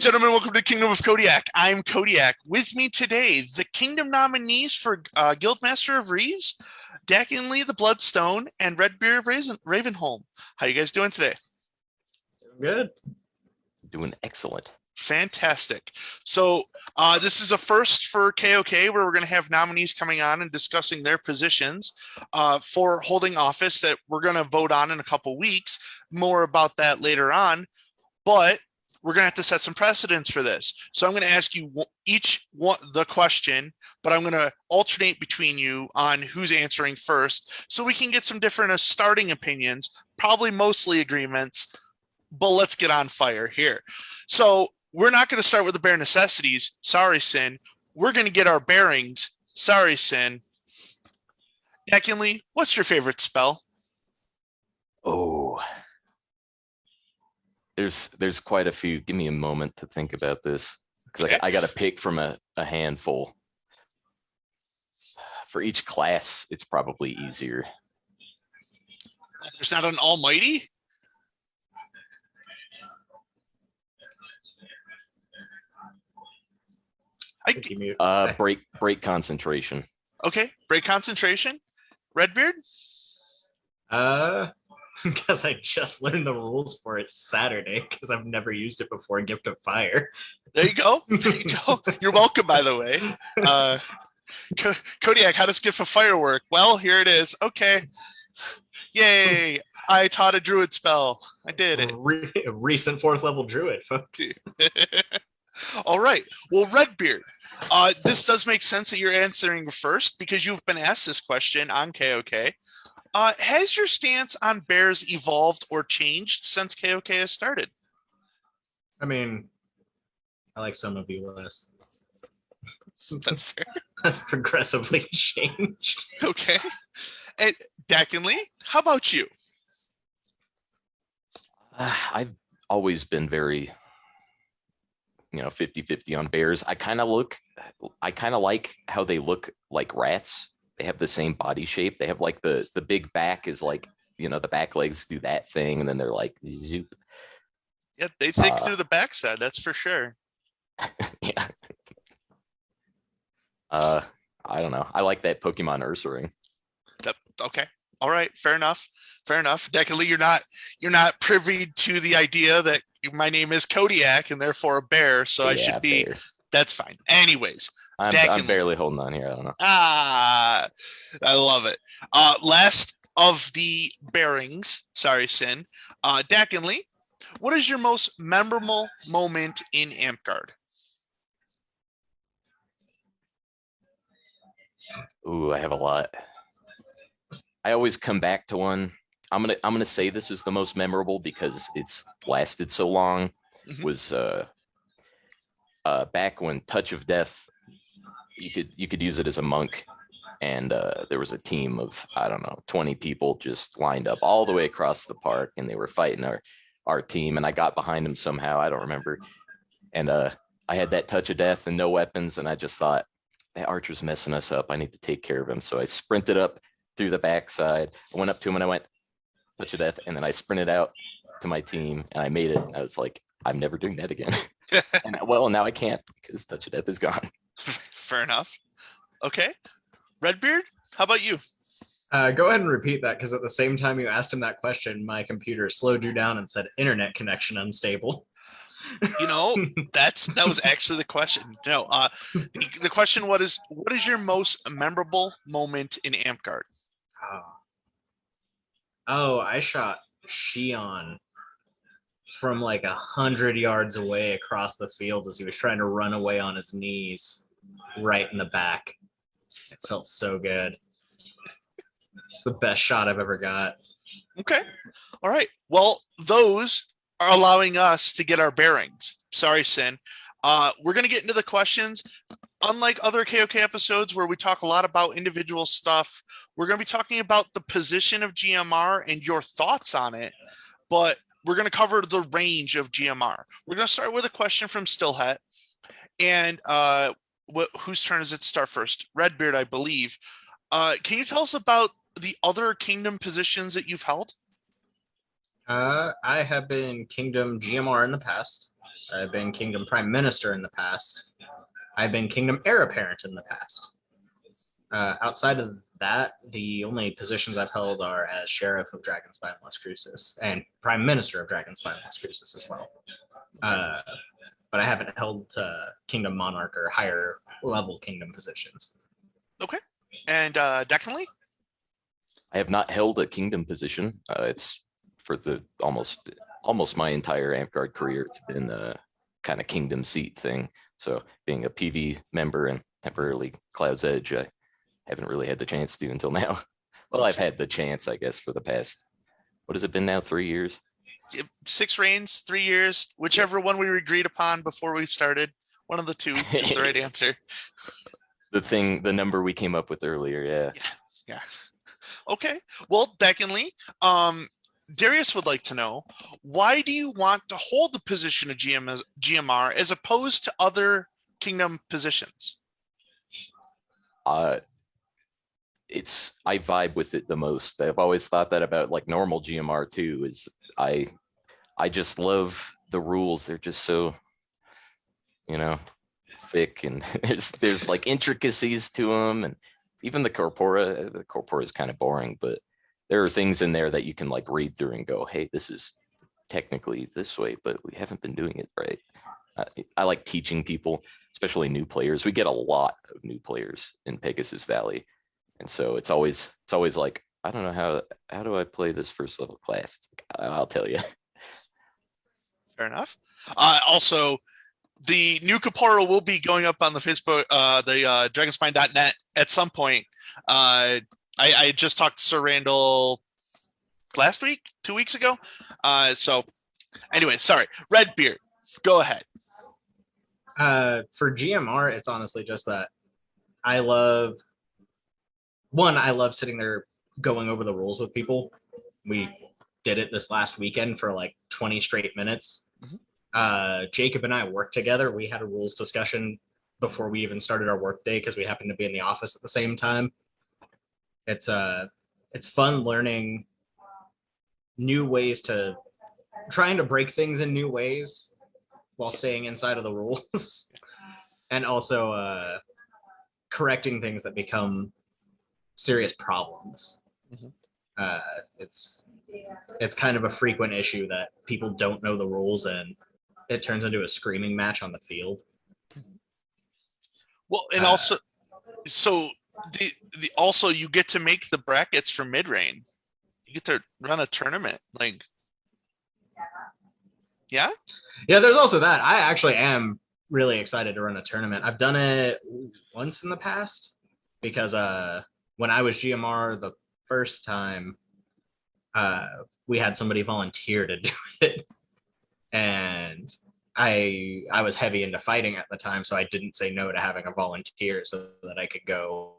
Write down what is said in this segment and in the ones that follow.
gentlemen, welcome to Kingdom of Kodiak. I'm Kodiak. With me today, the Kingdom nominees for Guildmaster of Reeves, Dakinley the Bloodstone, and Redbeard of Ravenholm. How you guys doing today? Good. Doing excellent. Fantastic. So this is a first for KOK where we're going to have nominees coming on and discussing their positions for holding office that we're going to vote on in a couple weeks. More about that later on. But we're going to have to set some precedents for this. So I'm going to ask you each one the question, but I'm going to alternate between you on who's answering first so we can get some different starting opinions, probably mostly agreements, but let's get on fire here. So we're not going to start with the bare necessities. Sorry, Sin. We're going to get our bearings. Sorry, Sin. Secondly, what's your favorite spell? Oh, there's quite a few. Give me a moment to think about this because I got to pick from a handful. For each class, it's probably easier. There's not an almighty? Break concentration. Okay, break concentration. Redbeard? Because I just learned the rules for it Saturday because I've never used it before. Gift of Fire. There you go. There you go. You're welcome, by the way. Kodiak, how does Gift of Fire work? Well, here it is. Okay. Yay. I taught a druid spell. I did it. Recent 4th level druid, folks. All right. Well, Redbeard, this does make sense that you're answering first because you've been asked this question on KOK. Has your stance on bears evolved or changed since KOK has started? I mean, I like some of you less. That's fair. That's progressively changed. Okay. And Dakinley, how about you? I've always been very, 50-50 on bears. I kind of like how they look like rats. They have the same body shape. They have like the big back is like, the back legs do that thing. And then they're like, zoop. Yeah, they think through the backside. That's for sure. Yeah. I don't know. I like that Pokemon Ursaring. Okay. All right. Fair enough. Fair enough. Dakinley, you're not privy to the idea that my name is Kodiak and therefore a bear. So I should be, bear. That's fine. Anyways. I'm barely holding on here. I don't know. I love it. Last of the bearings. Sorry, Sin. Dakinley, what is your most memorable moment in Amtgard? Ooh, I have a lot. I always come back to one. I'm gonna say this is the most memorable because it's lasted so long. Mm-hmm. Was back when Touch of Death. You could use it as a monk, and there was a team of 20 people just lined up all the way across the park, and they were fighting our team, and I got behind them somehow. I don't remember, and I had that Touch of Death and no weapons, and I just thought that archer's messing us up. I need to take care of him, so I sprinted up through the backside. I went up to him and I went Touch of Death, and then I sprinted out to my team, and I made it. I was like, I'm never doing that again. And now I can't because Touch of Death is gone. Fair enough. Okay. Redbeard, how about you? Go ahead and repeat that because at the same time you asked him that question, my computer slowed you down and said internet connection unstable. That was actually the question. No, the question what is your most memorable moment in Amtgard? I shot Shion from like 100 yards away across the field as he was trying to run away on his knees. Right in the back. It felt so good. It's the best shot I've ever got. Okay. All right. Well, those are allowing us to get our bearings. Sorry, Sin. We're going to get into the questions. Unlike other KOK episodes where we talk a lot about individual stuff, we're going to be talking about the position of GMR and your thoughts on it. But we're going to cover the range of GMR. We're going to start with a question from Stillhet. And whose turn is it to start first? Redbeard, I believe. Can you tell us about the other kingdom positions that you've held? I have been Kingdom GMR in the past. I've been Kingdom Prime Minister in the past. I've been Kingdom Heir Apparent in the past. Outside of that, the only positions I've held are as Sheriff of Dragonspire and Las Cruces and Prime Minister of Dragonspire and Las Cruces as well. But I haven't held Kingdom Monarch or higher level kingdom positions. Okay. And definitely. I have not held a kingdom position. It's for the almost my entire Amtgard career. It's been a kind of kingdom seat thing. So being a PV member and temporarily Cloud's Edge, I haven't really had the chance to until now. Well, I've had the chance, I guess, for the past, what has it been now? 3 years? 6 reigns, 3 years, whichever one we agreed upon before we started. One of the two is the right answer. The number we came up with earlier, yeah. Yeah. Okay. Well, secondly, Darius would like to know, why do you want to hold the position of GMR as opposed to other kingdom positions? I vibe with it the most. I've always thought that about like normal GMR too, is I just love the rules. They're just so, thick, and there's like intricacies to them, and even the corpora is kind of boring, but there are things in there that you can like read through and go, hey, this is technically this way, but we haven't been doing it right. I like teaching people, especially new players. We get a lot of new players in Pegasus Valley. And so it's always like, I don't know how do I play this first level class? It's like, I'll tell you. Fair enough. Also, the new Capora will be going up on the Facebook, the dragonspine.net at some point. I just talked to Sir Randall last week, 2 weeks ago. So anyway, sorry. Redbeard, go ahead. For GMR, it's honestly just that I love sitting there going over the rules with people. We did it this last weekend for like 20 straight minutes. Jacob and I worked together. We had a rules discussion before we even started our work day because we happened to be in the office at the same time. It's fun learning new ways trying to break things in new ways while staying inside of the rules, and also correcting things that become serious problems. It's kind of a frequent issue that people don't know the rules and it turns into a screaming match on the field. Well, and also, so also you get to make the brackets for mid-reign. You get to run a tournament, like, yeah. There's also that. I actually am really excited to run a tournament. I've done it once in the past because when I was GMR the first time, we had somebody volunteer to do it, and I was heavy into fighting at the time, so I didn't say no to having a volunteer so that I could go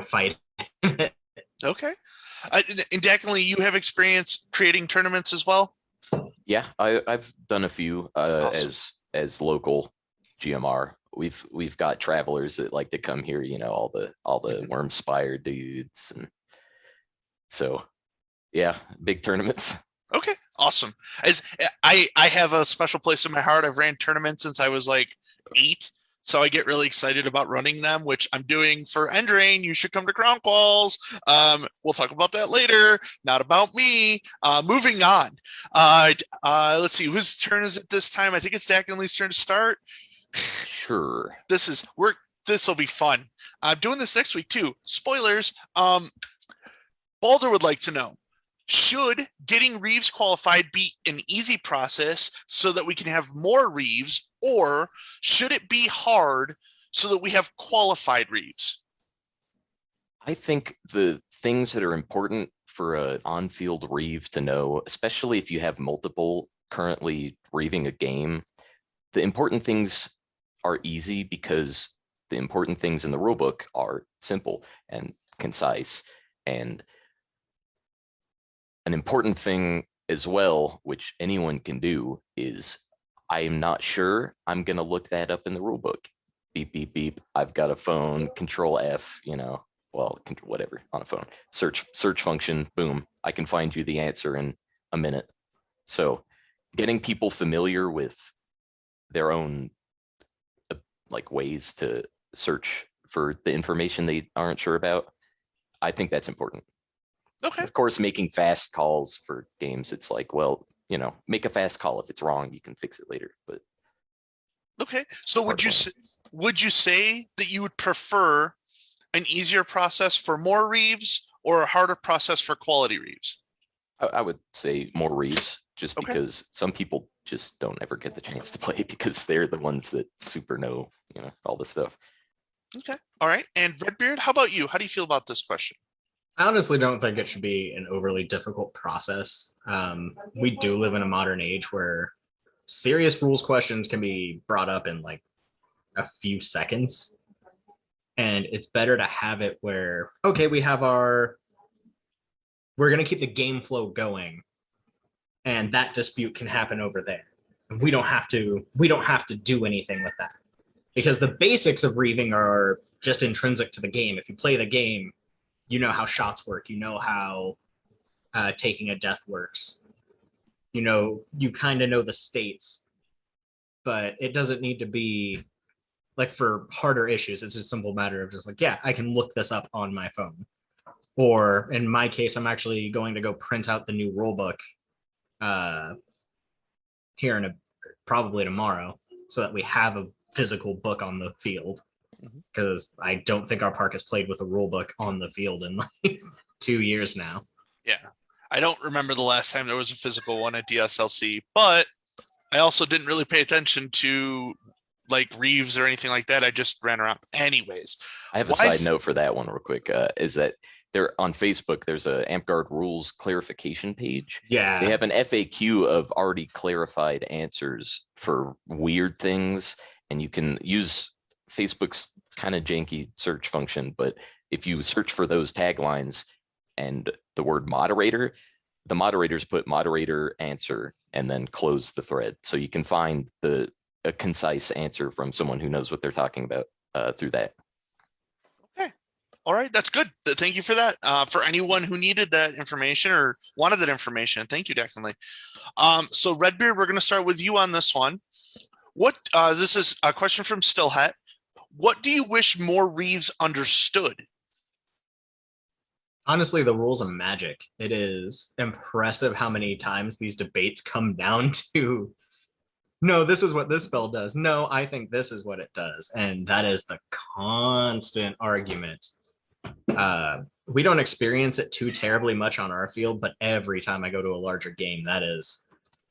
fight. Okay. And definitely, you have experience creating tournaments as well. Yeah, I've done a few Awesome. as local GMR. We've got travelers that like to come here, all the Wormspire dudes, and so yeah, big tournaments. Okay, awesome. As I have a special place in my heart. I've ran tournaments since I was like 8. So I get really excited about running them, which I'm doing for Endrain. You should come to Crown Calls. We'll talk about that later. Not about me. Moving on. Let's see, whose turn is it this time? I think it's Dakinley's turn to start. Sure. This will be fun. I'm doing this next week too. Spoilers. Balder would like to know, should getting Reeves qualified be an easy process so that we can have more Reeves, or should it be hard so that we have qualified Reeves? I think the things that are important for an on-field Reeve to know, especially if you have multiple currently Reeving a game, the important things are easy because the important things in the rulebook are simple and concise. And an important thing as well, which anyone can do, is I'm not sure. I'm going to look that up in the rulebook. Beep, beep, beep. I've got a phone, Control F, whatever on a phone. Search function, boom. I can find you the answer in a minute. So getting people familiar with their own like ways to search for the information they aren't sure about, I think that's important. Okay. Of course, making fast calls for games, it's like, well, make a fast call. If it's wrong, you can fix it later. But Okay. So would you say that you would prefer an easier process for more Reeves or a harder process for quality Reeves? I would say more Reeves, just Okay. because some people just don't ever get the chance to play because they're the ones that super know, all this stuff. Okay. All right. And Redbeard, how about you? How do you feel about this question? I honestly don't think it should be an overly difficult process. We do live in a modern age where serious rules questions can be brought up in like a few seconds. And it's better to have it where, okay, we're going to keep the game flow going. And that dispute can happen over there. And we don't have to do anything with that. Because the basics of reaving are just intrinsic to the game. If you play the game, you know how shots work. You know how taking a death works. You kind of know the states, but it doesn't need to be like for harder issues. It's just a simple matter of just like, yeah, I can look this up on my phone. Or in my case, I'm actually going to go print out the new rule book here probably tomorrow, so that we have a physical book on the field. Because I don't think our park has played with a rule book on the field in like 2 years now. Yeah. I don't remember the last time there was a physical one at DSLC, but I also didn't really pay attention to like Reeves or anything like that. I just ran around. Anyways, I have a side note for that one real quick, is that there on Facebook, there's a AmpGuard rules clarification page. Yeah. They have an FAQ of already clarified answers for weird things, and you can use Facebook's kind of janky search function, but if you search for those taglines and the word moderator, the moderators put moderator answer and then close the thread. So you can find a concise answer from someone who knows what they're talking about through that. Okay. All right. That's good. Thank you for that. For anyone who needed that information or wanted that information, thank you, definitely. So Redbeard, we're going to start with you on this one. This is a question from Stillhat. What do you wish more Reeves understood? Honestly, the rules of Magic. It is impressive how many times these debates come down to, no, this is what this spell does. No, I think this is what it does. And that is the constant argument. We don't experience it too terribly much on our field, but every time I go to a larger game, that is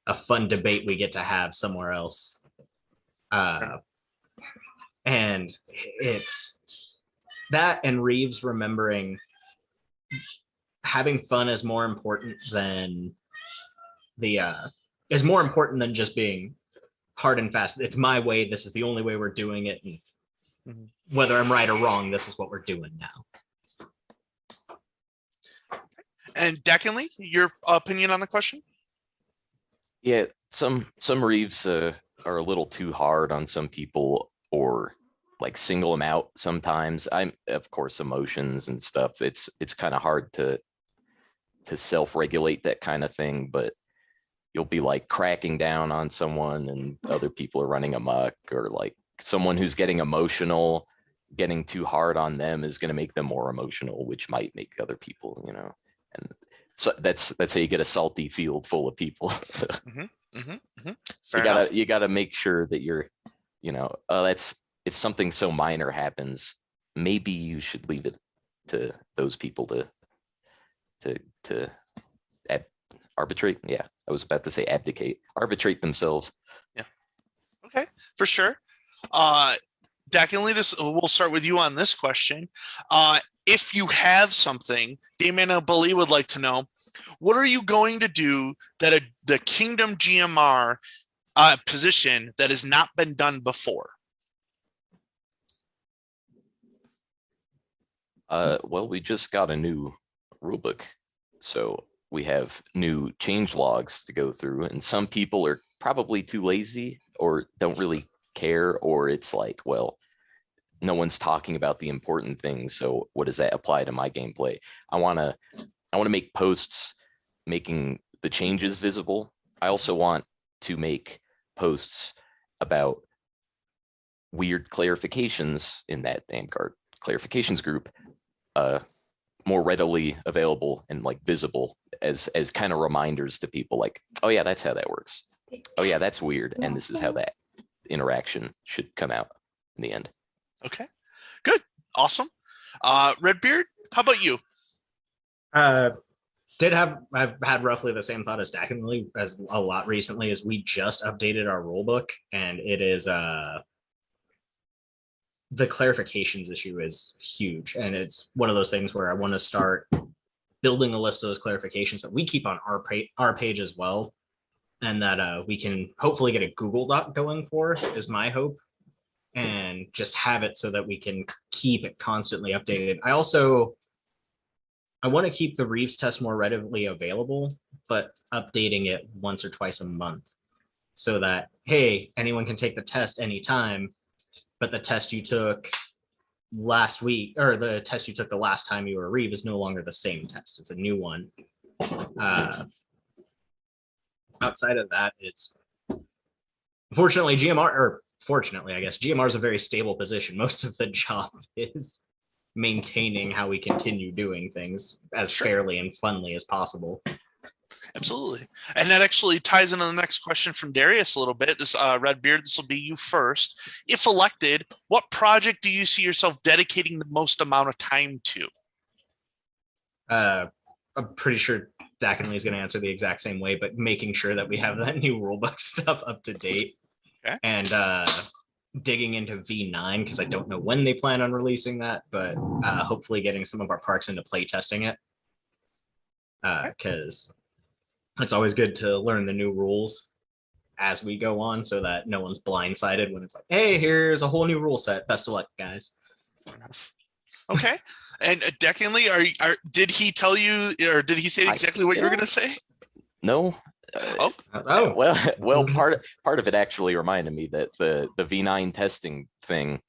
a fun debate we get to have somewhere else. And it's that, and Reeves remembering having fun is more important than is more important than just being hard and fast. It's my way. This is the only way we're doing it. And whether I'm right or wrong, this is what we're doing now. And Deckenly, your opinion on the question? Yeah, some Reeves are a little too hard on some people, or like single them out sometimes. I'm, of course, emotions and stuff. It's kind of hard to self-regulate that kind of thing, but you'll be like cracking down on someone and other people are running amok, or like someone who's getting emotional, getting too hard on them is going to make them more emotional, which might make other people, and so that's how you get a salty field full of people. So you gotta make sure that you're, that's, if something so minor happens, maybe you should leave it to those people to arbitrate. Yeah, I was about to say abdicate, arbitrate themselves. Yeah. Okay, for sure. Deckenly, we'll start with you on this question. If you have something, Damien and Billy would like to know, what are you going to do that the Kingdom GMR position that has not been done before? Well, we just got a new rulebook, so we have new change logs to go through, and some people are probably too lazy or don't really care, or it's like, well, no one's talking about the important things, so what does that apply to my gameplay? I want to make posts making the changes visible, I also want to make posts about weird clarifications in that AMCAR clarifications group, more readily available and like visible as kind of reminders to people like, oh yeah, that's how that works. Oh yeah, that's weird. And this is how that interaction should come out in the end. Okay, good. Awesome. Redbeard, how about you? I've had roughly the same thought as Dackingly as a lot recently as we just updated our rulebook, and it is the clarifications issue is huge, and it's one of those things where I want to start building a list of those clarifications that we keep on our page as well, and that we can hopefully get a Google Doc going for, is my hope, and just have it so that we can keep it constantly updated. I want to keep the Reeves test more readily available, but updating it once or twice a month so that, hey, anyone can take the test anytime, but the test you took last week or the test you took the last time you were a Reeve is no longer the same test. It's a new one. Outside of that, it's unfortunately GMR, or fortunately, I guess, GMR is a very stable position. Most of the job is maintaining how we continue doing things as fairly and funly as possible. Absolutely. And that actually ties into the next question from Darius a little bit. This Redbeard, this will be you first. If elected, what project do you see yourself dedicating the most amount of time to? I'm pretty sure Dackingly is going to answer the exact same way, but making sure that we have that new rulebook stuff up to date. Okay. And digging into V9, because I don't know when they plan on releasing that, but hopefully getting some of our parks into play testing it. Because it's always good to learn the new rules as we go on so that no one's blindsided when it's like, hey, here's a whole new rule set. Best of luck, guys. Okay. And Deckingly, did he tell you, or did he say exactly what you were going to say? No. Well, part of it actually reminded me that the V9 testing thing.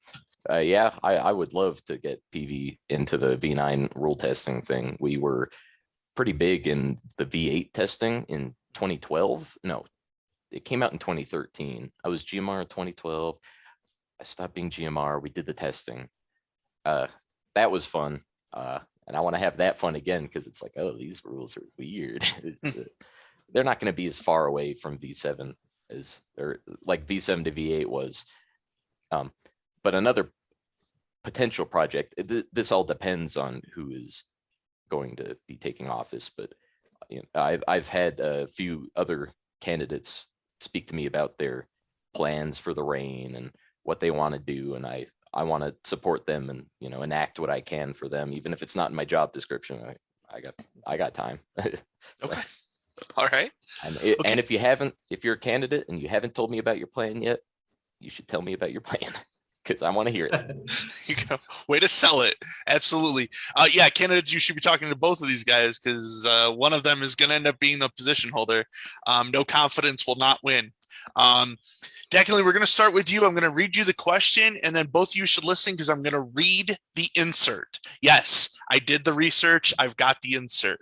Yeah, I would love to get PV into the V9 rule testing thing. We were pretty big in the V8 testing in 2012. No, it came out in 2013. I was GMR in 2012. I stopped being GMR. We did the testing. That was fun. And I want to have that fun again because it's like, oh, these rules are weird. They're not going to be as far away from V7 as they're like V7 to V8 was. But another potential project, this all depends on who is going to be taking office. But you know, I've had a few other candidates speak to me about their plans for the reign and what they want to do. And I want to support them and, you know, enact what I can for them, even if it's not in my job description. I got time. Okay. All right. And if you're a candidate and you haven't told me about your plan yet, you should tell me about your plan because I want to hear it. You go. Way to sell it. Absolutely. Yeah, candidates, you should be talking to both of these guys because one of them is going to end up being the position holder. No confidence will not win. Definitely, we're going to start with you. I'm going to read you the question, and then both of you should listen because I'm going to read the insert. Yes, I did the research. I've got the insert.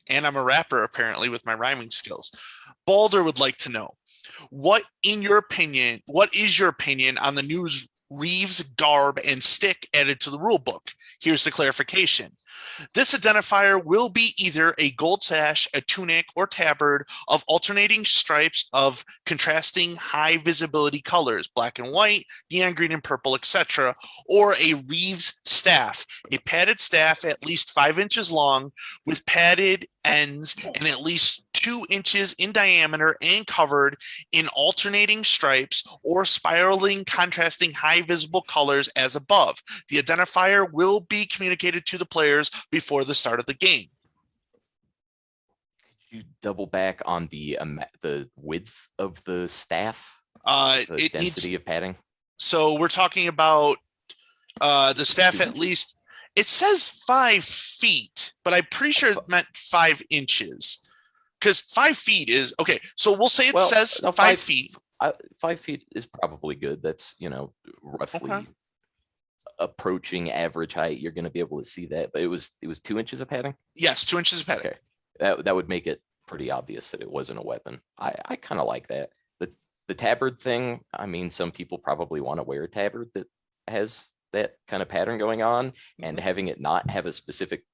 And I'm a rapper, apparently, with my rhyming skills. Balder would like to know, what is your opinion on the new Reeves garb and stick added to the rule book? Here's the clarification. This identifier will be either a gold sash, a tunic, or tabard of alternating stripes of contrasting high visibility colors, black and white, neon green and purple, etc., or a Reeves staff, a padded staff at least 5 inches long with padded ends and at least 2 inches in diameter and covered in alternating stripes or spiraling contrasting high visible colors as above. The identifier will be communicated to the players before the start of the game. Could you double back on the width of the staff? It density of padding. So we're talking about the staff at least. It says 5 feet, but I'm pretty sure it meant 5 inches. Because 5 feet is okay. So we'll say says 5 feet. 5 feet is probably good. That's, you know, roughly approaching average height. You're going to be able to see that. But it was 2 inches of padding. Yes, 2 inches of padding. Okay, that would make it pretty obvious that it wasn't a weapon. I kind of like that. The tabard thing, I mean, some people probably want to wear a tabard that has that kind of pattern going on, and having it not have a specific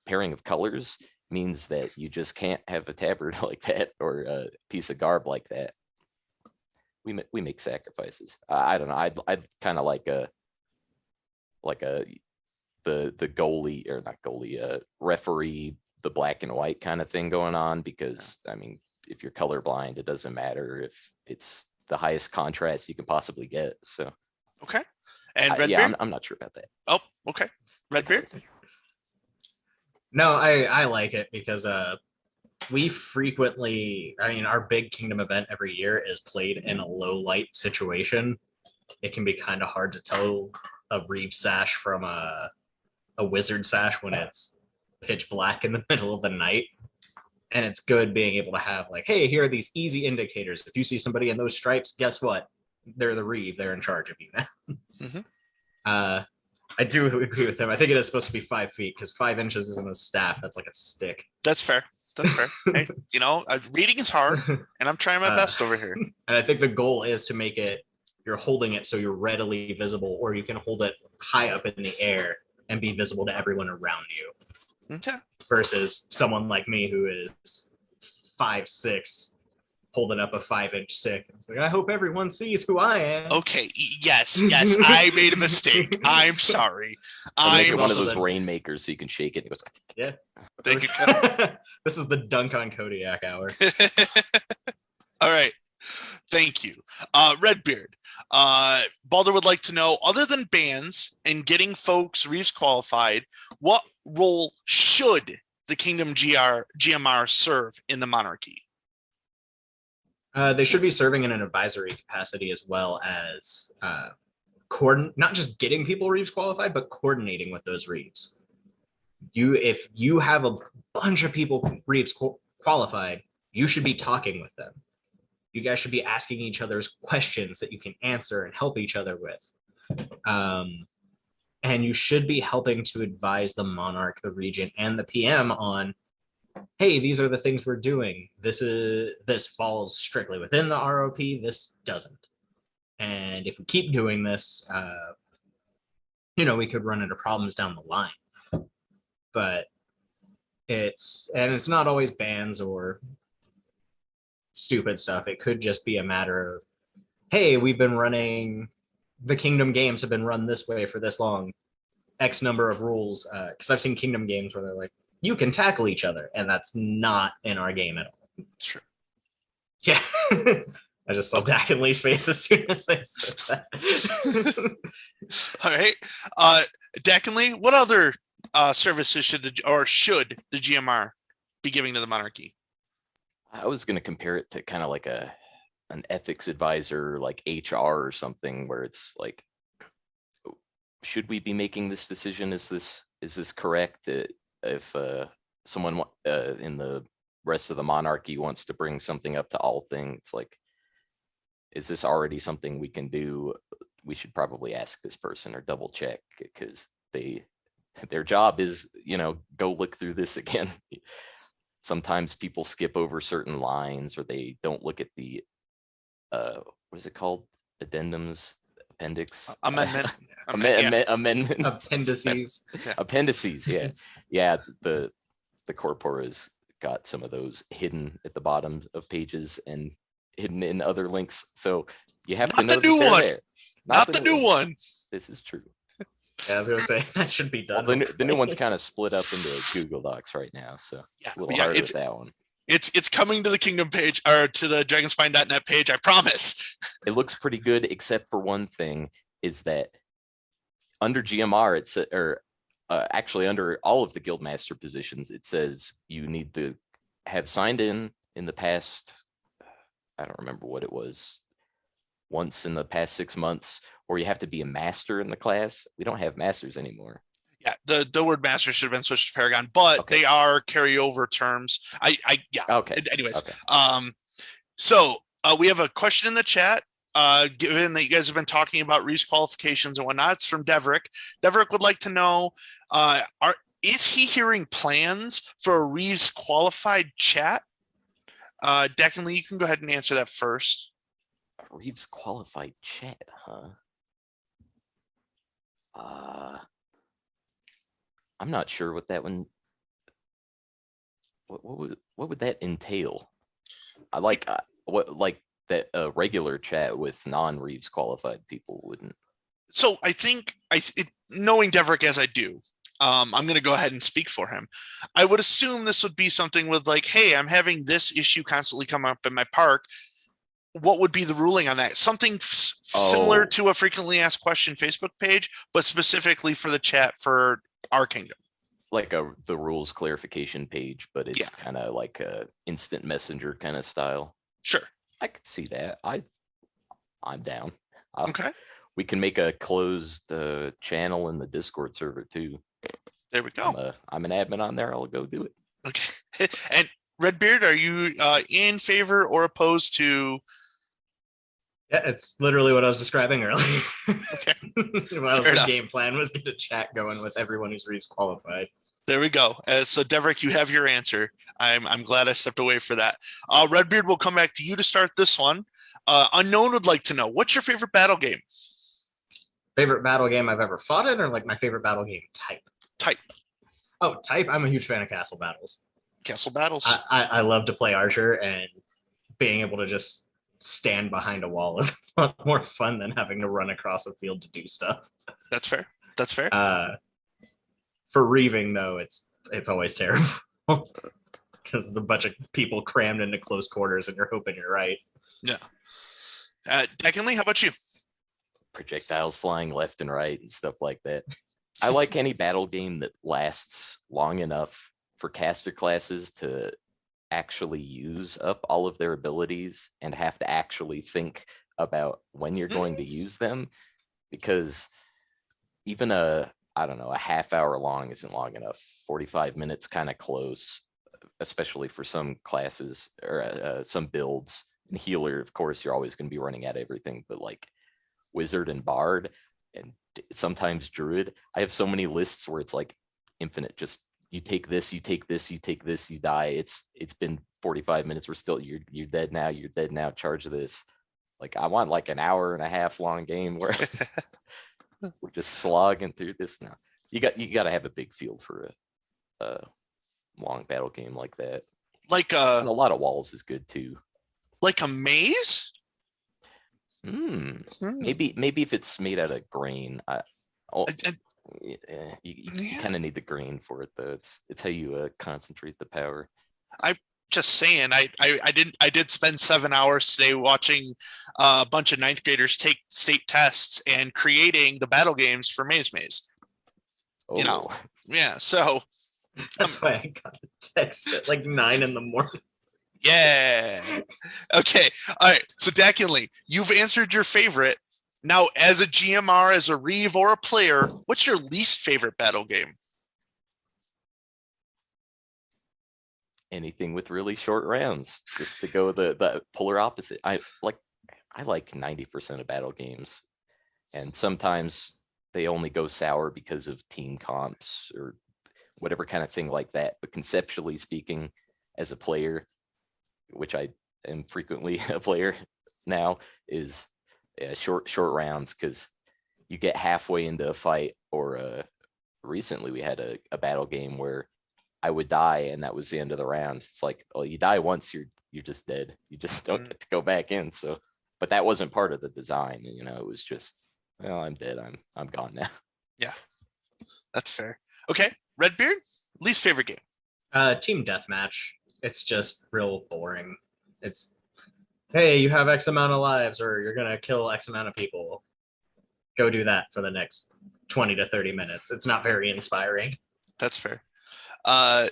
pairing of colors means that you just can't have a tabard like that or a piece of garb like that. We make sacrifices. I don't know. I'd kind of like a the goalie, or not goalie, referee, the black and white kind of thing going on, because I mean, if you're colorblind, it doesn't matter if it's the highest contrast you can possibly get. So Okay. And yeah, Redbeard? I'm not sure about that. Oh, okay. Redbeard? No, I like it because we frequently, I mean, our big kingdom event every year is played in a low light situation. It can be kind of hard to tell a Reeve sash from a wizard sash when it's pitch black in the middle of the night. And it's good being able to have like, hey, here are these easy indicators. If you see somebody in those stripes, guess what? They're the Reeve. They're in charge of you now. Mhm. I do agree with him. I think it is supposed to be 5 feet because 5 inches isn't a staff. That's like a stick. That's fair. That's fair. Hey, you know, reading is hard, and I'm trying my best over here. And I think the goal is to make it, you're holding it so you're readily visible, or you can hold it high up in the air and be visible to everyone around you. Okay. Versus someone like me who is 5'6", holding up a 5-inch stick. It's like, I hope everyone sees who I am. Okay. Yes. I made a mistake. I'm sorry. Or make it I'm one of those also- rainmakers so you can shake it. It goes, Yeah. Thank you, Kevin. This is the dunk on Kodiak hour. All right. Thank you. Redbeard. Balder would like to know, other than bans and getting folks Reeves qualified, what role should the Kingdom GMR serve in the monarchy? They should be serving in an advisory capacity as well as not just getting people Reeves qualified, but coordinating with those Reeves. If you have a bunch of people Reeves qualified, you should be talking with them. You guys should be asking each other's questions that you can answer and help each other with. And you should be helping to advise the monarch, the regent, and the PM on, hey, these are the things we're doing. This falls strictly within the ROP. This doesn't. And if we keep doing this, we could run into problems down the line. But it's not always bans or stupid stuff. It could just be a matter of, hey, we've been running, the Kingdom games have been run this way for this long, X number of rules. Because I've seen Kingdom games where they're like, you can tackle each other, and that's not in our game at all. Sure. Yeah. I just saw Dak and Lee's face as soon as I said that. All right. Dak and Lee, what other services should the GMR be giving to the monarchy? I was going to compare it to kind of like an ethics advisor, like HR or something, where it's like, should we be making this decision? Is this correct? If someone in the rest of the monarchy wants to bring something up to all things, like, is this already something we can do? We should probably ask this person or double check, because their job is, go look through this again. Sometimes people skip over certain lines, or they don't look at the what is it called? Addendums, appendix, Amendment. amendment, Appendices. appendices. Yeah. The corpora has got some of those hidden at the bottom of pages and hidden in other links, so you have to know the new that they're one. there. Not the new one. This is true. Yeah, I was gonna say that should be done. Well, the new one's kind of split up into Google Docs right now, so Yeah, it's a little yeah, harder with that one. It's coming to the Kingdom page, or to the dragonspine.net page, I promise. It looks pretty good, except for one thing, is that under GMR, actually under all of the guildmaster positions, it says you need to have signed in the past, I don't remember what it was, once in the past 6 months, or you have to be a master in the class. We don't have masters anymore. Yeah, the word master should have been switched to Paragon, but Okay. they are carryover terms. Yeah. Okay. Anyways, Okay. so we have a question in the chat. Given that you guys have been talking about Reeves qualifications and whatnot, it's from Deverick. Deverick would like to know, is he hearing plans for a Reeves qualified chat Declanly, you can go ahead and answer that first. Reeves qualified chat, huh? I'm not sure what that one. What would that entail? I like what like that regular chat with non-Reeves qualified people wouldn't. So I think knowing Deverick as I do, I'm going to go ahead and speak for him. I would assume this would be something with like, hey, I'm having this issue constantly come up in my park. What would be the ruling on that? Something similar Oh. to a frequently asked question Facebook page, but specifically for the chat for our kingdom. Like the rules clarification page, but it's Yeah. kind of like a instant messenger kind of style. Sure. I could see that. I'm down. Okay. We can make a closed channel in the Discord server too. There we go. I'm an admin on there. I'll go do it. Okay. And Redbeard, are you in favor or opposed to? Yeah, it's literally what I was describing earlier. Okay. The game plan was get a chat going with everyone who's Reeves qualified. There we go. So Deverick, you have your answer. I'm glad I stepped away for that. Redbeard, will come back to you to start this one. Unknown would like to know, what's your favorite battle game? Favorite battle game I've ever fought in, or like my favorite battle game type? Type. Oh, type. I'm a huge fan of castle battles. Castle battles. I love to play Archer, and being able to just stand behind a wall is a lot more fun than having to run across a field to do stuff. That's fair. That's fair. For reaving though, it's always terrible because it's a bunch of people crammed into close quarters, and you're hoping you're right. Yeah. Declanly, how about you? Projectiles flying left and right and stuff like that. I like any battle game that lasts long enough for caster classes to actually use up all of their abilities and have to actually think about when you're going to use them, because even a half hour long isn't long enough. 45 minutes kind of close, especially for some classes or some builds. And healer, of course, you're always going to be running at everything, but like wizard and bard and sometimes druid, I have so many lists where it's like infinite, just you take this, you take this, you take this, you die. It's been 45 minutes. We're still, you're dead now. You're dead now. Charge this. Like I want like an hour and a half long game where we're just slogging through this now. You got to have a big field for a long battle game like that. Like and a lot of walls is good too. Like a maze? Maybe if it's made out of grain. You kind of need the grain for it though. It's how you concentrate the power. Just saying, I did spend 7 hours today watching a bunch of ninth graders take state tests and creating the battle games for Maze. You know, yeah. So that's why I got a text at like 9 a.m. Yeah. Okay. All right. So Declanly, you've answered your favorite. Now, as a GMR, as a Reeve, or a player, what's your least favorite battle game? Anything with really short rounds, just to go the polar opposite. I like 90% of battle games, and sometimes they only go sour because of team comps or whatever kind of thing like that. But conceptually speaking, as a player, which I am frequently a player now, is short rounds, because you get halfway into a fight, or recently we had a battle game where I would die and that was the end of the round. It's like, oh, you die once, you're just dead. You just don't get to go back in. So, but that wasn't part of the design. You know, it was just, well, I'm dead. I'm gone now. Yeah, that's fair. Okay, Redbeard, least favorite game? Team deathmatch. It's just real boring. It's, hey, you have X amount of lives, or you're gonna kill X amount of people. Go do that for the next 20 to 30 minutes. It's not very inspiring. That's fair. I'm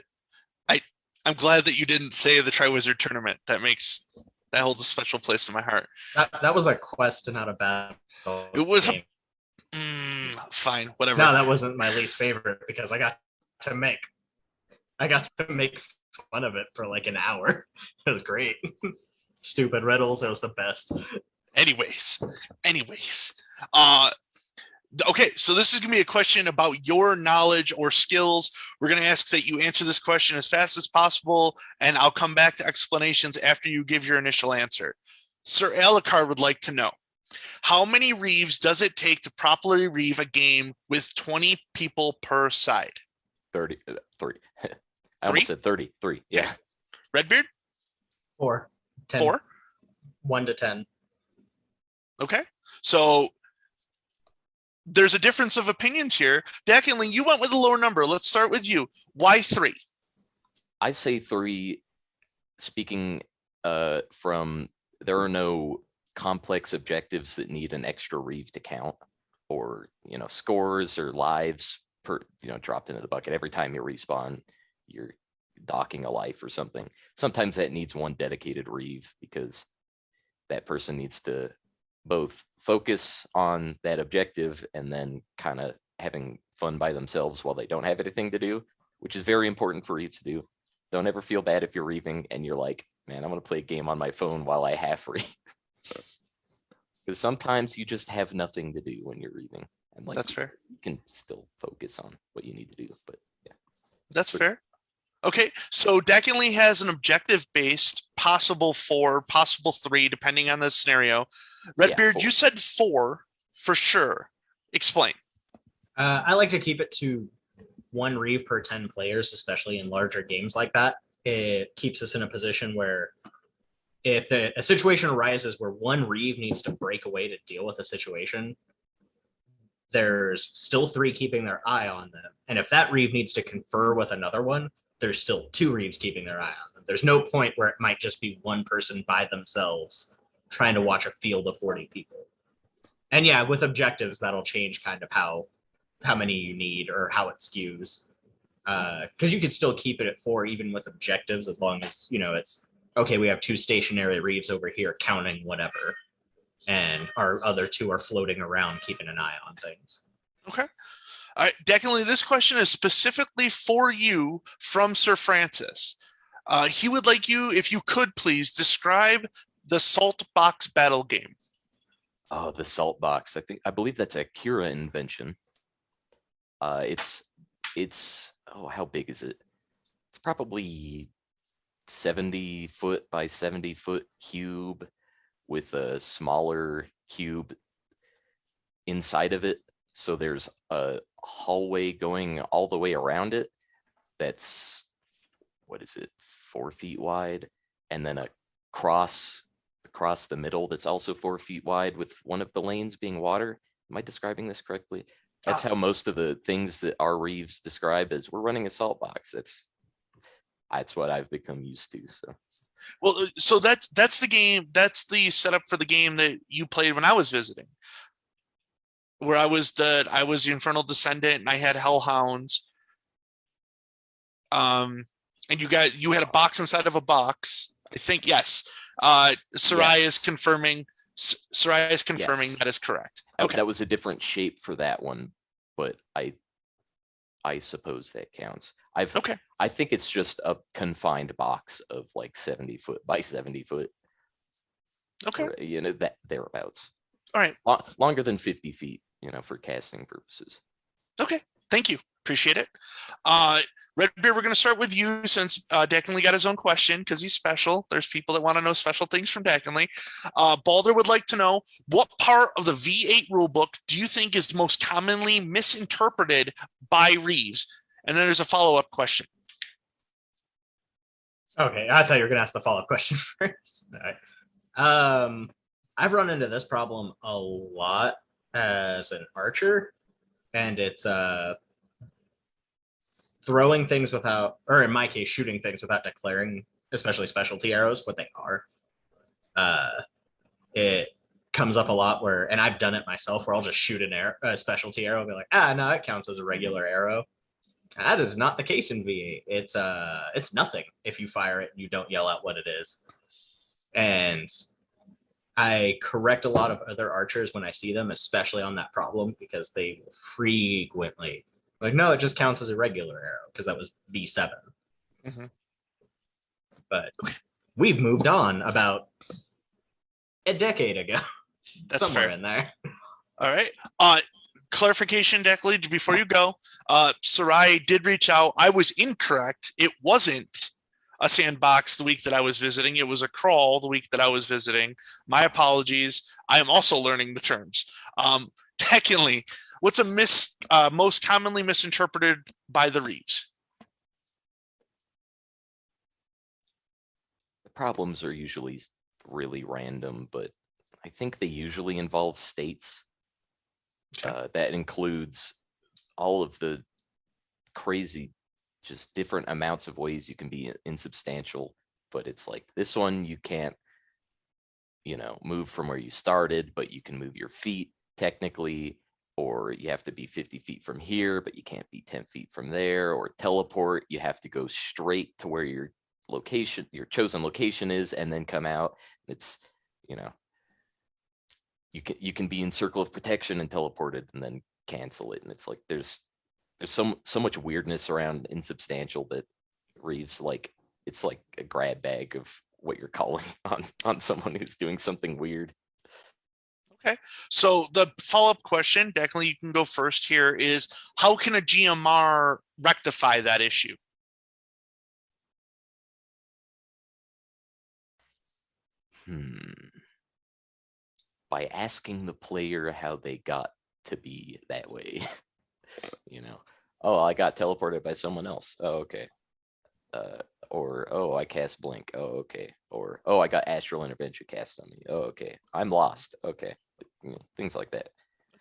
glad that you didn't say the Triwizard Tournament. That holds a special place in my heart. That was a quest, not a battle. It was game. Fine, whatever. No, that wasn't my least favorite, because I got to make fun of it for like an hour. It was great. Stupid riddles. It was the best. Anyways, Okay, so this is going to be a question about your knowledge or skills. We're going to ask that you answer this question as fast as possible, and I'll come back to explanations after you give your initial answer. Sir Alucard would like to know, how many reeves does it take to properly reeve a game with 20 people per side? 30. I Three? almost said 33. Yeah. Okay. Redbeard? 4, 10, 4? 1 to 10. Okay. So there's a difference of opinions here. Declanly, you went with a lower number. Let's start with you. Why 3? I say 3, speaking from there are no complex objectives that need an extra reeve to count, or scores or lives per dropped into the bucket. Every time you respawn, you're docking a life or something. Sometimes that needs one dedicated reeve because that person needs to both focus on that objective and then kind of having fun by themselves while they don't have anything to do, which is very important for reeves to do. Don't ever feel bad if you're reeving and you're like, man, I'm going to play a game on my phone while I half reeve. Because sometimes you just have nothing to do when you're reeving. And That's fair. You can still focus on what you need to do. But yeah. That's fair. Okay, so Declanly has an objective-based possible 4, possible 3, depending on the scenario. Redbeard, you said 4 for sure. Explain. I like to keep it to 1 reeve per 10 players, especially in larger games like that. It keeps us in a position where if a situation arises where 1 reeve needs to break away to deal with a situation, there's still 3 keeping their eye on them. And if that reeve needs to confer with another one, there's still 2 reeves keeping their eye on them. There's no point where it might just be 1 person by themselves trying to watch a field of 40 people. And yeah, with objectives, that'll change kind of how many you need or how it skews. Because you can still keep it at 4 even with objectives, as long as it's okay. We have 2 stationary reeves over here counting whatever, and our other 2 are floating around keeping an eye on things. Okay. All right, Declanly, this question is specifically for you from Sir Francis. He would like you, if you could please, describe the Salt Box battle game. Oh, the Salt Box. I believe that's a Kira invention. It's how big is it? It's probably 70 foot by 70 foot cube with a smaller cube inside of it. So there's a hallway going all the way around it. That's, 4 feet wide, and then a cross across the middle that's also 4 feet wide, with one of the lanes being water. Am I describing this correctly? That's how most of the things that our reeves describe as we're running a salt box. That's what I've become used to. So, well, so that's the game. That's the setup for the game that you played when I was visiting, where I was the Infernal Descendant and I had Hellhounds. And you had a box inside of a box. I think yes. Sarai is confirming. Sarai is confirming that is correct. Okay, that was a different shape for that one, but I suppose that counts. I think it's just a confined box of like 70 foot by 70 foot. Okay. Or, that thereabouts. All right. Longer than 50 feet, for casting purposes. Okay. Thank you. Appreciate it. Redbeard, we're going to start with you since Declanly got his own question because he's special. There's people that want to know special things from Declanly. Balder would like to know, what part of the V8 rulebook do you think is most commonly misinterpreted by reeves? And then there's a follow-up question. Okay, I thought you were going to ask the follow-up question first. All right. I've run into this problem a lot as an archer, and it's throwing things without, or in my case, shooting things without declaring, especially specialty arrows, what they are. It comes up a lot where, and I've done it myself, where I'll just shoot a specialty arrow and be like, no, it counts as a regular arrow. That is not the case in V8. It's nothing if you fire it and you don't yell out what it is. And I correct a lot of other archers when I see them, especially on that problem, because they frequently like, no, it just counts as a regular arrow because that was V7. Mm-hmm. But we've moved on about a decade ago. That's somewhere fair. In there. All right. clarification, Declan, before you go. Sarai did reach out. I was incorrect. It wasn't a sandbox the week that I was visiting. It was a crawl the week that I was visiting. My apologies. I am also learning the terms. Technically, what's a most commonly misinterpreted by the Reeves? The problems are usually really random, but I think they usually involve states. Okay. That includes all of the crazy, just different amounts of ways you can be insubstantial. But it's like this one, you can't, move from where you started, but you can move your feet technically, or you have to be 50 feet from here, but you can't be 10 feet from there, or teleport. You have to go straight to where your chosen location is, and then come out. It's, you can be in circle of protection and teleported and then cancel it. And it's like, there's so much weirdness around insubstantial that Reeves, like, it's like a grab bag of what you're calling on someone who's doing something weird. Okay. So the follow-up question, Declan, you can go first here, is how can a GMR rectify that issue? By asking the player how they got to be that way. Oh, I got teleported by someone else. Oh, okay. Or, oh, I cast blink. Oh, okay. Or, oh, I got astral intervention cast on me. Oh, okay. I'm lost. Okay. Things like that.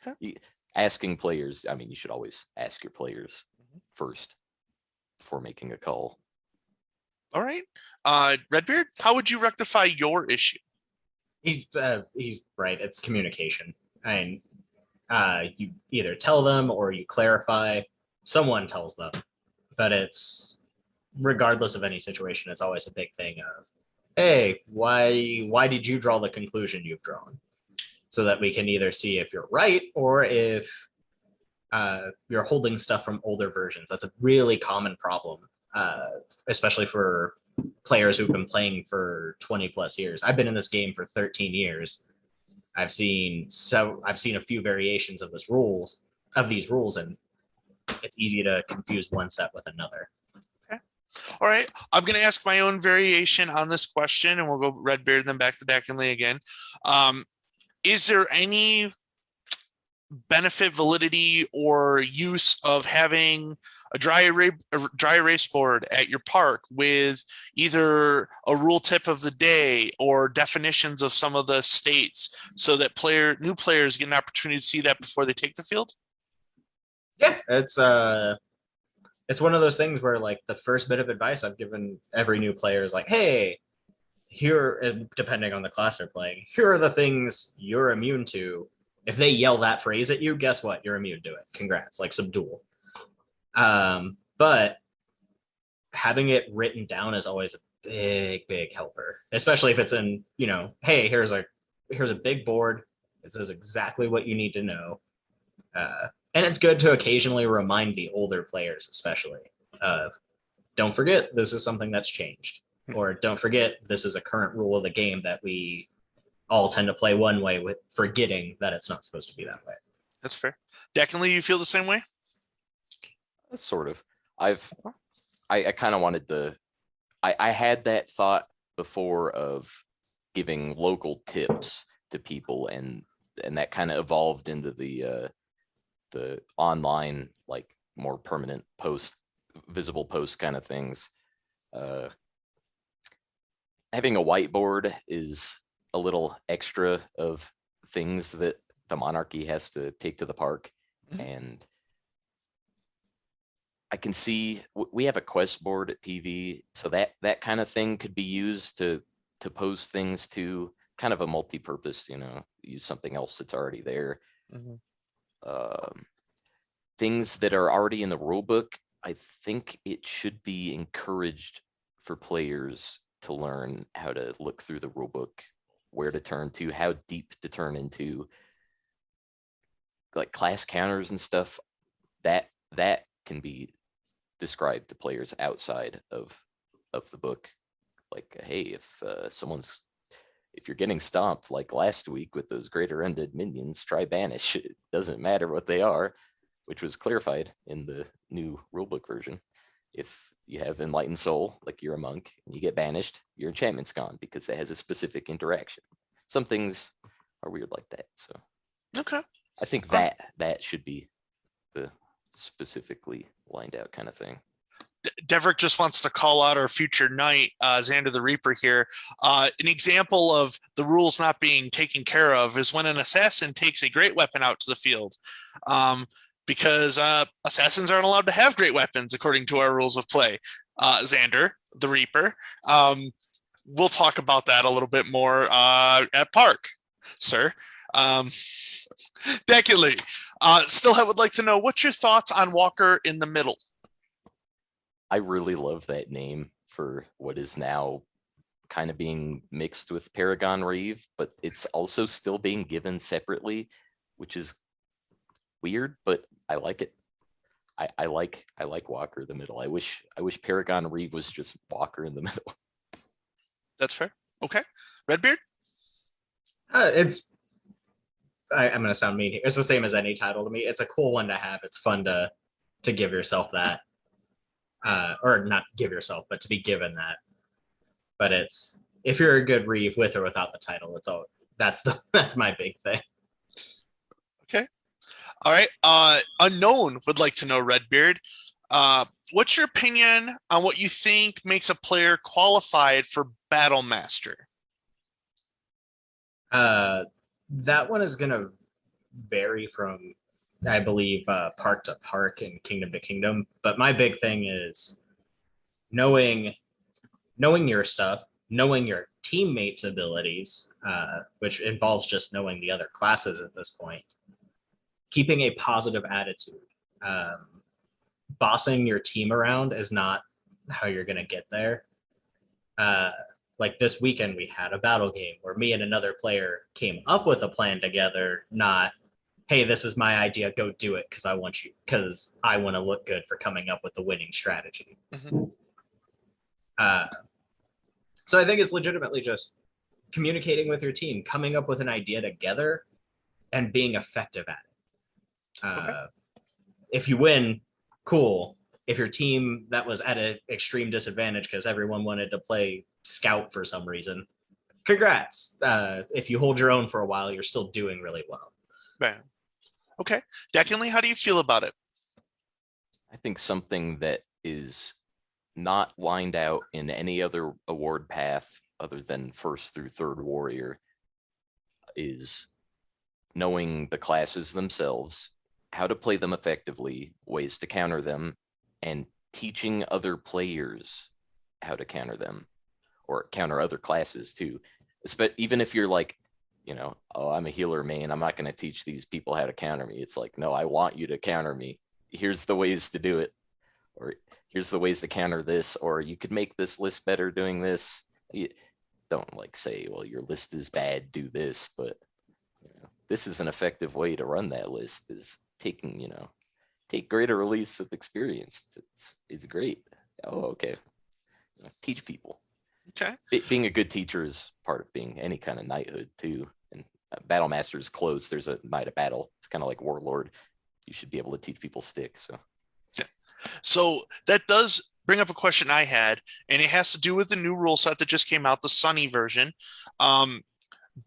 Okay. Asking players, I mean, you should always ask your players first before making a call. All right. Redbeard, how would you rectify your issue? He's right. It's communication, and you either tell them or you clarify. Someone tells them, but it's regardless of any situation. It's always a big thing of, hey, why did you draw the conclusion you've drawn, so that we can either see if you're right or if you're holding stuff from older versions. That's a really common problem, especially for players who've been playing for 20 plus years. I've been in this game for 13 years. I've seen a few variations of these rules, and it's easy to confuse one set with another. Okay. All right. I'm going to ask my own variation on this question, and we'll go Redbeard, then back to Declan again. Is there any benefit, validity, or use of having a dry erase board at your park with either a rule tip of the day or definitions of some of the states, so that new players get an opportunity to see that before they take the field? Yeah, it's one of those things where, like, the first bit of advice I've given every new player is like, hey, here, depending on the class they're playing, here are the things you're immune to. If they yell that phrase at you, guess what? You're immune to it. Congrats, like Subdual. But having it written down is always a big helper, especially if it's in, hey, here's a big board. This is exactly what you need to know. And it's good to occasionally remind the older players, especially, of, don't forget, this is something that's changed. Or don't forget, this is a current rule of the game that we all tend to play one way, with forgetting that it's not supposed to be that way. That's fair. Declan, you feel the same way? Sort of. I kind of wanted I had that thought before of giving local tips to people, and that kind of evolved into the online, like, more permanent visible post kind of things. Having a whiteboard is a little extra of things that the monarchy has to take to the park. And I can see we have a quest board at PV, so that kind of thing could be used to post things to, kind of a multi-purpose, use something else that's already there. Things that are already in the rule book, I think it should be encouraged for players to learn how to look through the rule book, where to turn to, how deep to turn into, like, class counters and stuff. That can be described to players outside of the book. Like, hey, if if you're getting stomped like last week with those greater ended minions, try banish. It doesn't matter what they are, which was clarified in the new rulebook version. If you have Enlightened Soul, like you're a monk, and you get banished, your enchantment's gone because it has a specific interaction. Some things are weird like that. So Okay. I think that should be the specifically lined out kind of thing. Deverick just wants to call out our future knight, Xander the Reaper here. An example of the rules not being taken care of is when an assassin takes a great weapon out to the field. Because assassins aren't allowed to have great weapons according to our rules of play. Xander the Reaper. We'll talk about that a little bit more at Park, sir. Definitely. Still, I would like to know what's your thoughts on Walker in the Middle? I really love that name for what is now kind of being mixed with Paragon Reeve, but it's also still being given separately, which is weird, but I like it. I like Walker in the Middle. I wish Paragon Reeve was just Walker in the Middle. That's fair. Okay. Redbeard? I'm gonna sound mean here. It's the same as any title to me. It's a cool one to have. It's fun to give yourself that. Or not give yourself, but to be given that. But it's, if you're a good Reeve with or without the title, it's all that's my big thing. Okay. All right. Unknown would like to know, Redbeard. What's your opinion on what you think makes a player qualified for Battle Master? That one is gonna vary from, I believe, park to park and kingdom to kingdom. But my big thing is knowing your stuff, knowing your teammates' abilities, which involves just knowing the other classes at this point. Keeping a positive attitude. Bossing your team around is not how you're going to get there. Like this weekend, we had a battle game where me and another player came up with a plan together, not, hey, this is my idea, go do it because I want to look good for coming up with the winning strategy. Mm-hmm. So I think it's legitimately just communicating with your team, coming up with an idea together, and being effective at it. Okay. If you win, cool. If your team that was at an extreme disadvantage because everyone wanted to play scout for some reason, congrats. If you hold your own for a while, you're still doing really well. Bam. Okay. Definitely, how do you feel about it? I think something that is not lined out in any other award path other than first through third warrior is knowing the classes themselves, how to play them effectively, ways to counter them, and teaching other players how to counter them or counter other classes too. Even if you're like, oh, I'm a healer main, I'm not going to teach these people how to counter me. It's like, no, I want you to counter me. Here's the ways to do it. Or here's the ways to counter this. Or you could make this list better doing this. You don't like say, well, your list is bad, do this. But this is an effective way to run that list is taking, take greater release with experience. It's great. Oh, okay. Teach people. Okay. Being a good teacher is part of being any kind of knighthood too. And Battle Master is close. There's a Knight of Battle. It's kind of like Warlord. You should be able to teach people stick. So that does bring up a question I had, and it has to do with the new rule set that just came out, the Sunny version.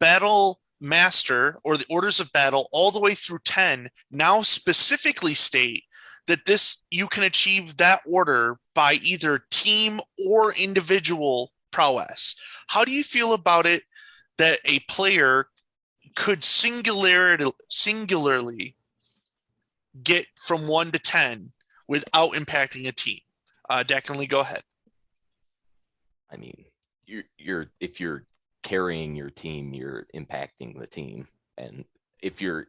Battle Master, or the Orders of Battle, all the way through 10, now specifically state that you can achieve that order by either team or individual prowess. How do you feel about it that a player could singularly get from 1 to 10 without impacting a team? Declan, go ahead. I mean, if you're carrying your team, you're impacting the team, and if you're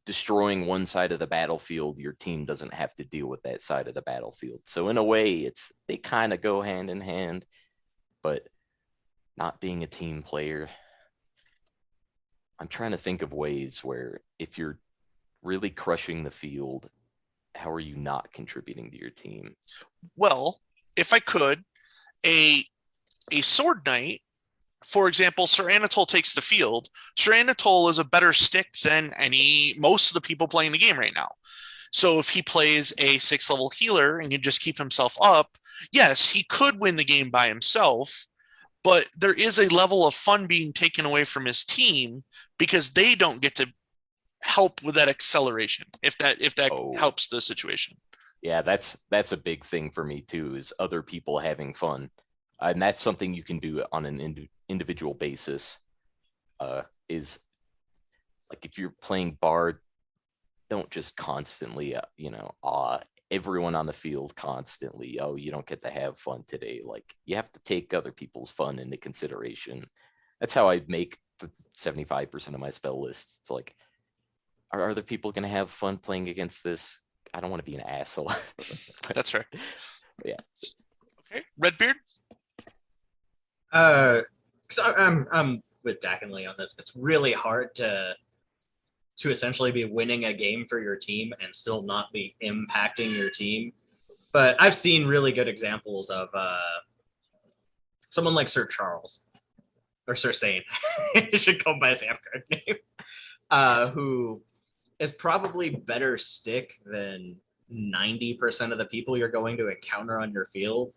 destroying one side of the battlefield, your team doesn't have to deal with that side of the battlefield. So in a way, they kind of go hand in hand, but not being a team player. I'm trying to think of ways where if you're really crushing the field, how are you not contributing to your team? Well, if I could, a sword knight for example, Sir Anatole takes the field. Sir Anatole is a better stick than most of the people playing the game right now. So if he plays a 6th-level healer and can just keep himself up, yes, he could win the game by himself, but there is a level of fun being taken away from his team because they don't get to help with that acceleration, if that helps the situation. Yeah, that's a big thing for me too, is other people having fun. And that's something you can do on an individual basis. Is like if you're playing Bard, don't just constantly, everyone on the field constantly, oh, you don't get to have fun today. Like you have to take other people's fun into consideration. That's how I make the 75% of my spell list. It's like, are other people going to have fun playing against this? I don't want to be an asshole. That's fair. Yeah. Okay, Redbeard. So I'm with Dak and Lee on this. It's really hard to essentially be winning a game for your team and still not be impacting your team. But I've seen really good examples of someone like Sir Charles or Sir Sane. I should call him by his Amcard name. Who is probably better stick than 90% of the people you're going to encounter on your field.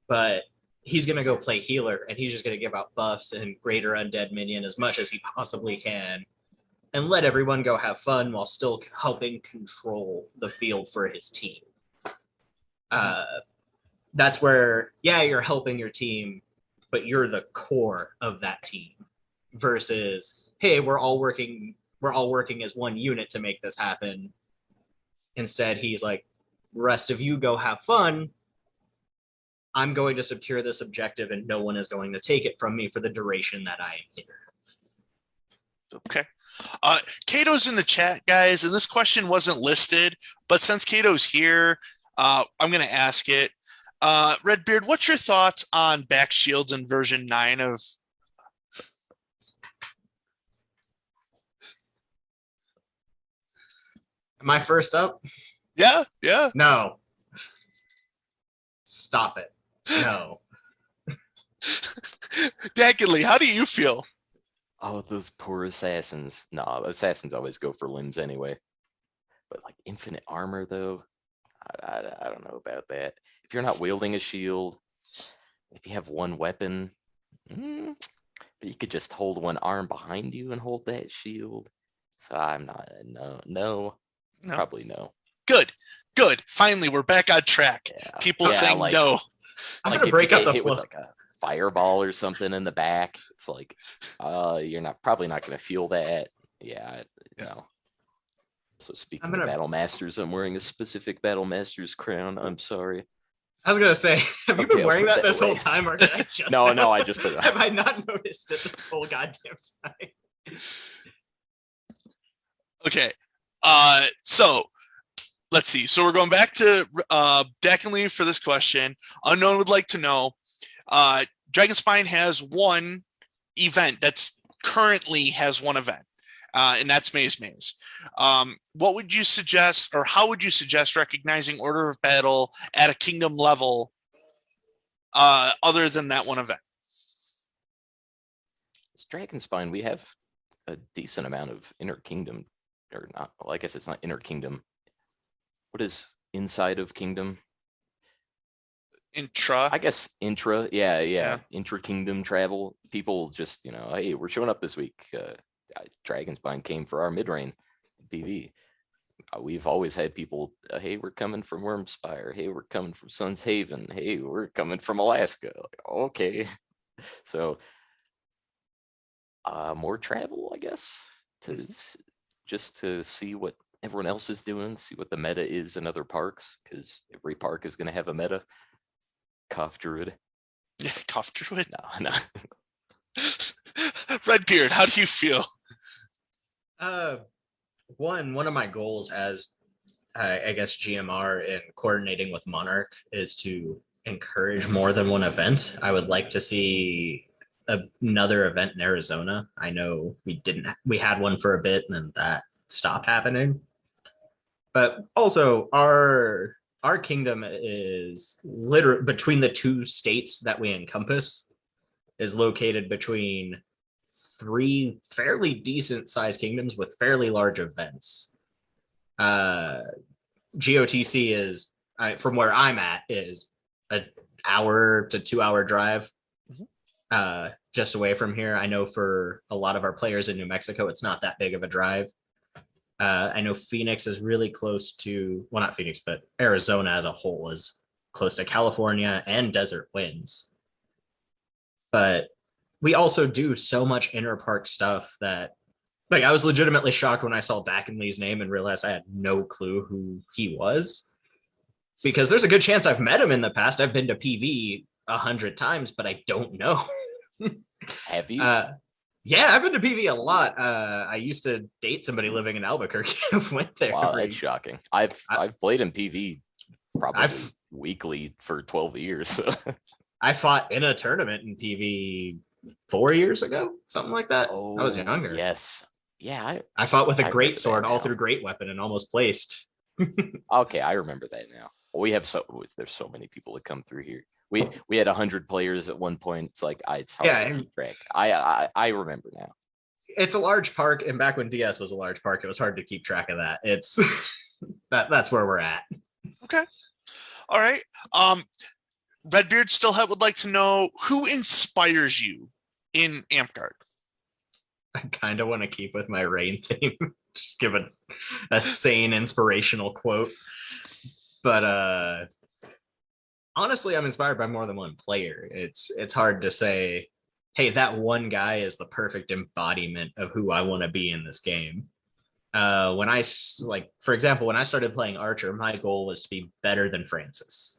But he's going to go play healer, and he's just going to give out buffs and greater undead minion as much as he possibly can and let everyone go have fun while still helping control the field for his team. That's where, yeah, you're helping your team, but you're the core of that team versus, hey, we're all working as one unit to make this happen. Instead, he's like, rest of you go have fun. I'm going to secure this objective and no one is going to take it from me for the duration that I am here. Okay. Cato's in the chat, guys, and this question wasn't listed, but since Cato's here, I'm going to ask it. Redbeard, what's your thoughts on back shields in version 9 of... Am I first up? Yeah. No. Stop it. No. Daggedly, how do you feel? Oh, those poor assassins. No, assassins always go for limbs anyway. But like infinite armor, though, I don't know about that. If you're not wielding a shield, if you have one weapon, but you could just hold one arm behind you and hold that shield. So I'm not, no, probably no. Good. Finally, we're back on track. Yeah. People saying like, no. I'm like gonna break up the hit flow. with like a fireball or something in the back. It's like, you're probably not going to feel that. Yeah. No. So speaking of Battle Masters, I'm wearing a specific Battle Masters crown. I'm sorry. I was gonna say, have you been wearing that this whole time, or did I just? No, I just put it on. Have I not noticed it this whole goddamn time? Okay. So let's see. So we're going back to Dak and Lee for this question. Unknown would like to know. Dragonspine has one event that's currently has one event, and that's Maze. What would you suggest, or how would you suggest recognizing order of battle at a kingdom level other than that one event? It's Dragonspine. We have a decent amount of inner kingdom, or not. Well, I guess it's not inner kingdom. What is inside of kingdom? Intra. I guess intra. Yeah. Intra kingdom travel. People just, hey, we're showing up this week. Dragonspine came for our mid-range PV. We've always had people, hey, we're coming from Wormspire. Hey, we're coming from Sun's Haven. Hey, we're coming from Alaska. Like, okay. So more travel, I guess, just to see what everyone else is doing, see what the meta is in other parks, because every park is going to have a meta. Cough Druid. Yeah, Cough Druid. No. Redbeard, how do you feel? One of my goals as I guess GMR in coordinating with Monarch is to encourage more than one event. I would like to see another event in Arizona. I know we had one for a bit and then that stopped happening. But also our kingdom is literally between the two states that we encompass is located between three fairly decent sized kingdoms with fairly large events. GOTC is, from where I'm at, is an hour to 2 hour drive just away from here. I know for a lot of our players in New Mexico, it's not that big of a drive. I know Phoenix is really close to, well, not Phoenix, but Arizona as a whole is close to California and Desert Winds. But we also do so much interpark stuff that, like, I was legitimately shocked when I saw Dackenley's name and realized I had no clue who he was. Because there's a good chance I've met him in the past. I've been to PV 100 times, but I don't know. Have you? Yeah, I've been to PV a lot. I used to date somebody living in Albuquerque. I went there. Wow, that's shocking. I've played in PV probably weekly for 12 years. So. I fought in a tournament in PV 4 years ago, something like that. Oh, I was younger. Yes. Yeah. I fought with a I great remember that sword all now. through great weapon and almost placed. Okay, I remember that now. There's so many people that come through here. We had 100 players at one point. It's like it's hard to keep track. I remember now. It's a large park, and back when DS was a large park, it was hard to keep track of that. It's that's where we're at. Okay. All right. Redbeard Stillhead would like to know who inspires you in Amtgard. I kind of want to keep with my rain theme. Just give a sane inspirational quote. But honestly, I'm inspired by more than one player. It's hard to say, hey, that one guy is the perfect embodiment of who I want to be in this game. For example, when I started playing Archer, my goal was to be better than Francis.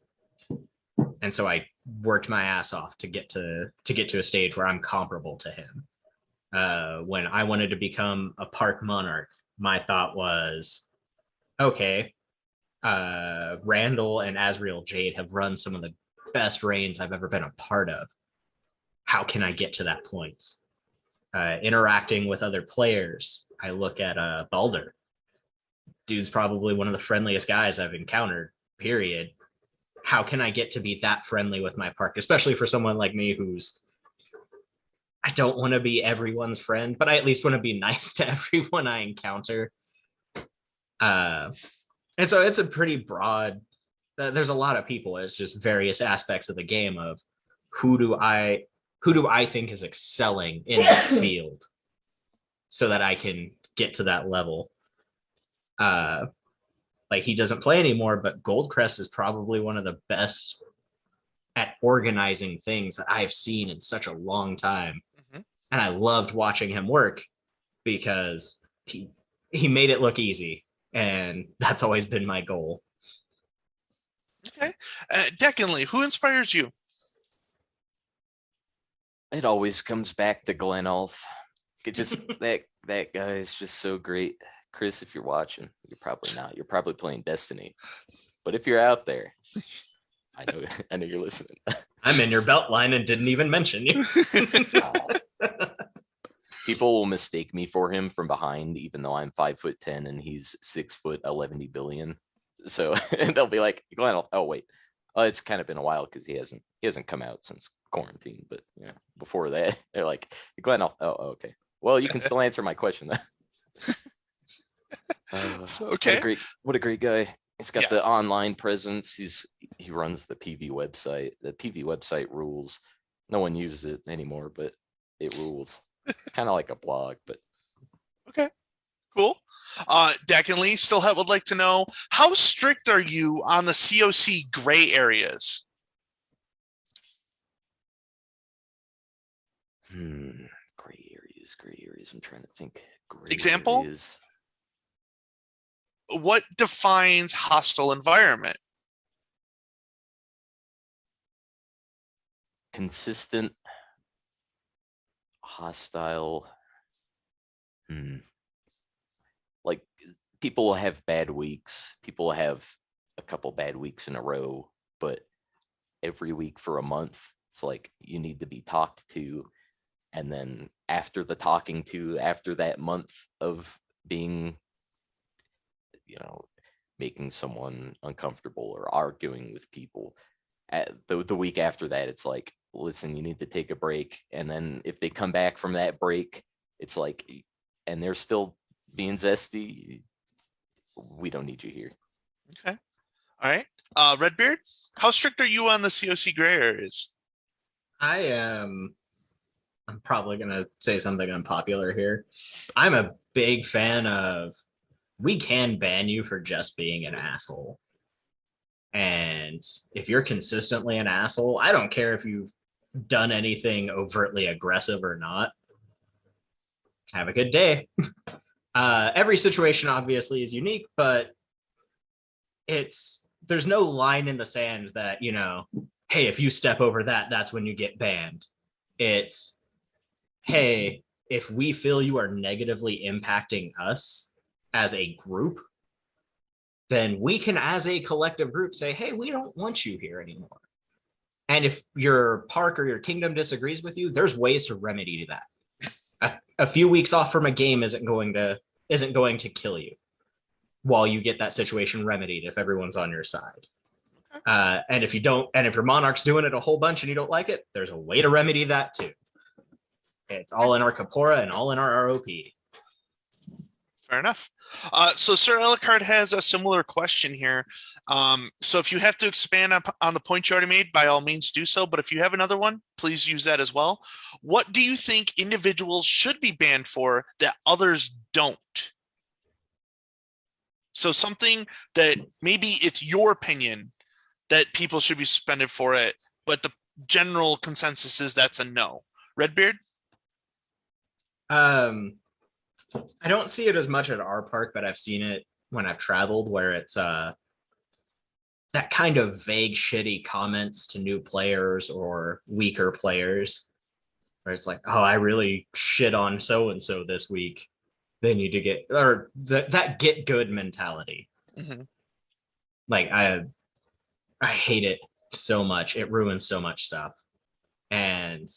And so I worked my ass off to get to a stage where I'm comparable to him. When I wanted to become a park monarch, my thought was, okay, Randall and Azriel Jade have run some of the best reigns I've ever been a part of. How can I get to that point? Interacting with other players, I look at Balder. Dude's probably one of the friendliest guys I've encountered, period. How can I get to be that friendly with my park, especially for someone like me who's, I don't want to be everyone's friend, but I at least want to be nice to everyone I encounter. And so it's a pretty broad, there's a lot of people. It's just various aspects of the game of who do I think is excelling in that field so that I can get to that level. Like, he doesn't play anymore, but Goldcrest is probably one of the best at organizing things that I've seen in such a long time. Mm-hmm. And I loved watching him work because he made it look easy. And that's always been my goal. Okay. Deckenly, who inspires you? It always comes back to Glenulf. That guy is just so great. Chris, if you're watching, you're probably not. You're probably playing Destiny. But if you're out there, I know you're listening. I'm in your belt line and didn't even mention you. People will mistake me for him from behind, even though I'm 5'10" and he's 6'11" billion. So they'll be like, Glenn, oh wait. It's kind of been a while because he hasn't come out since quarantine. But before that, they're like, Glenn, oh okay. Well, you can still answer my question then. Okay. What a great guy. He's got the online presence. He runs the PV website. The PV website rules. No one uses it anymore, but it rules. Kind of like a blog, but okay, cool. Deckenly Stillhead would like to know, how strict are you on the COC gray areas? Gray areas. I'm trying to think. Example? Areas. What defines hostile environment? Consistent, hostile. Like, people will have bad weeks. People will have a couple bad weeks in a row, but every week for a month, it's like you need to be talked to. And then after the talking to, after that month of being, making someone uncomfortable or arguing with people, the week after that, it's like, listen, you need to take a break. And then if they come back from that break, it's like, and they're still being zesty, we don't need you here. Okay. All right. Redbeard, how strict are you on the COC gray areas? I'm probably gonna say something unpopular here. I'm a big fan of, we can ban you for just being an asshole. And if you're consistently an asshole, I don't care if you've done anything overtly aggressive or not. Have a good day. Every situation obviously is unique, but there's no line in the sand that, hey, if you step over that, that's when you get banned. It's, hey, if we feel you are negatively impacting us as a group, then we can, as a collective group, say, hey, we don't want you here anymore. And if your park or your kingdom disagrees with you, there's ways to remedy that. A few weeks off from a game isn't going to kill you while you get that situation remedied if everyone's on your side. And if your monarch's doing it a whole bunch and you don't like it, there's a way to remedy that too. It's all in our Capora and all in our ROP. Fair enough. So Sir Elicard has a similar question here. So if you have to expand on the point you already made, by all means do so. But if you have another one, please use that as well. What do you think individuals should be banned for that others don't? So something that maybe it's your opinion that people should be suspended for it, but the general consensus is that's a no. Redbeard? I don't see it as much at our park, but I've seen it when I've traveled, where it's that kind of vague, shitty comments to new players or weaker players, where it's like, oh, I really shit on so and so this week. They need to get, or that get good mentality. Mm-hmm. Like I hate it so much. It ruins so much stuff. And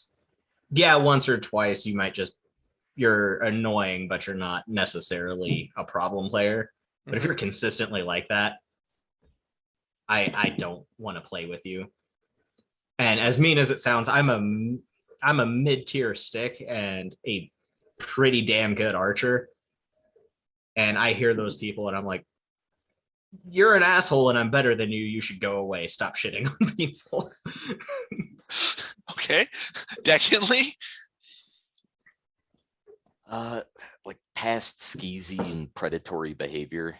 yeah, once or twice you might just, you're annoying, but you're not necessarily a problem player. But if you're consistently like that, I don't want to play with you. And as mean as it sounds, I'm a mid-tier stick and a pretty damn good archer. And I hear those people and I'm like, you're an asshole and I'm better than you. You should go away. Stop shitting on people. Okay. Definitely. Like past skeezy and predatory behavior,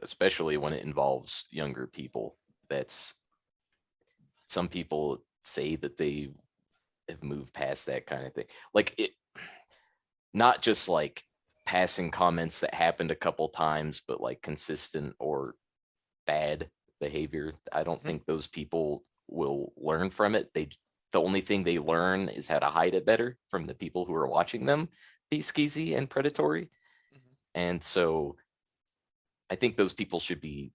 especially when it involves younger people. That's, some people say that they have moved past that kind of thing. Like it, not just like passing comments that happened a couple times, but like consistent or bad behavior. I don't think those people will learn from it. The only thing they learn is how to hide it better from the people who are watching them be skeezy and predatory. And so I think those people should be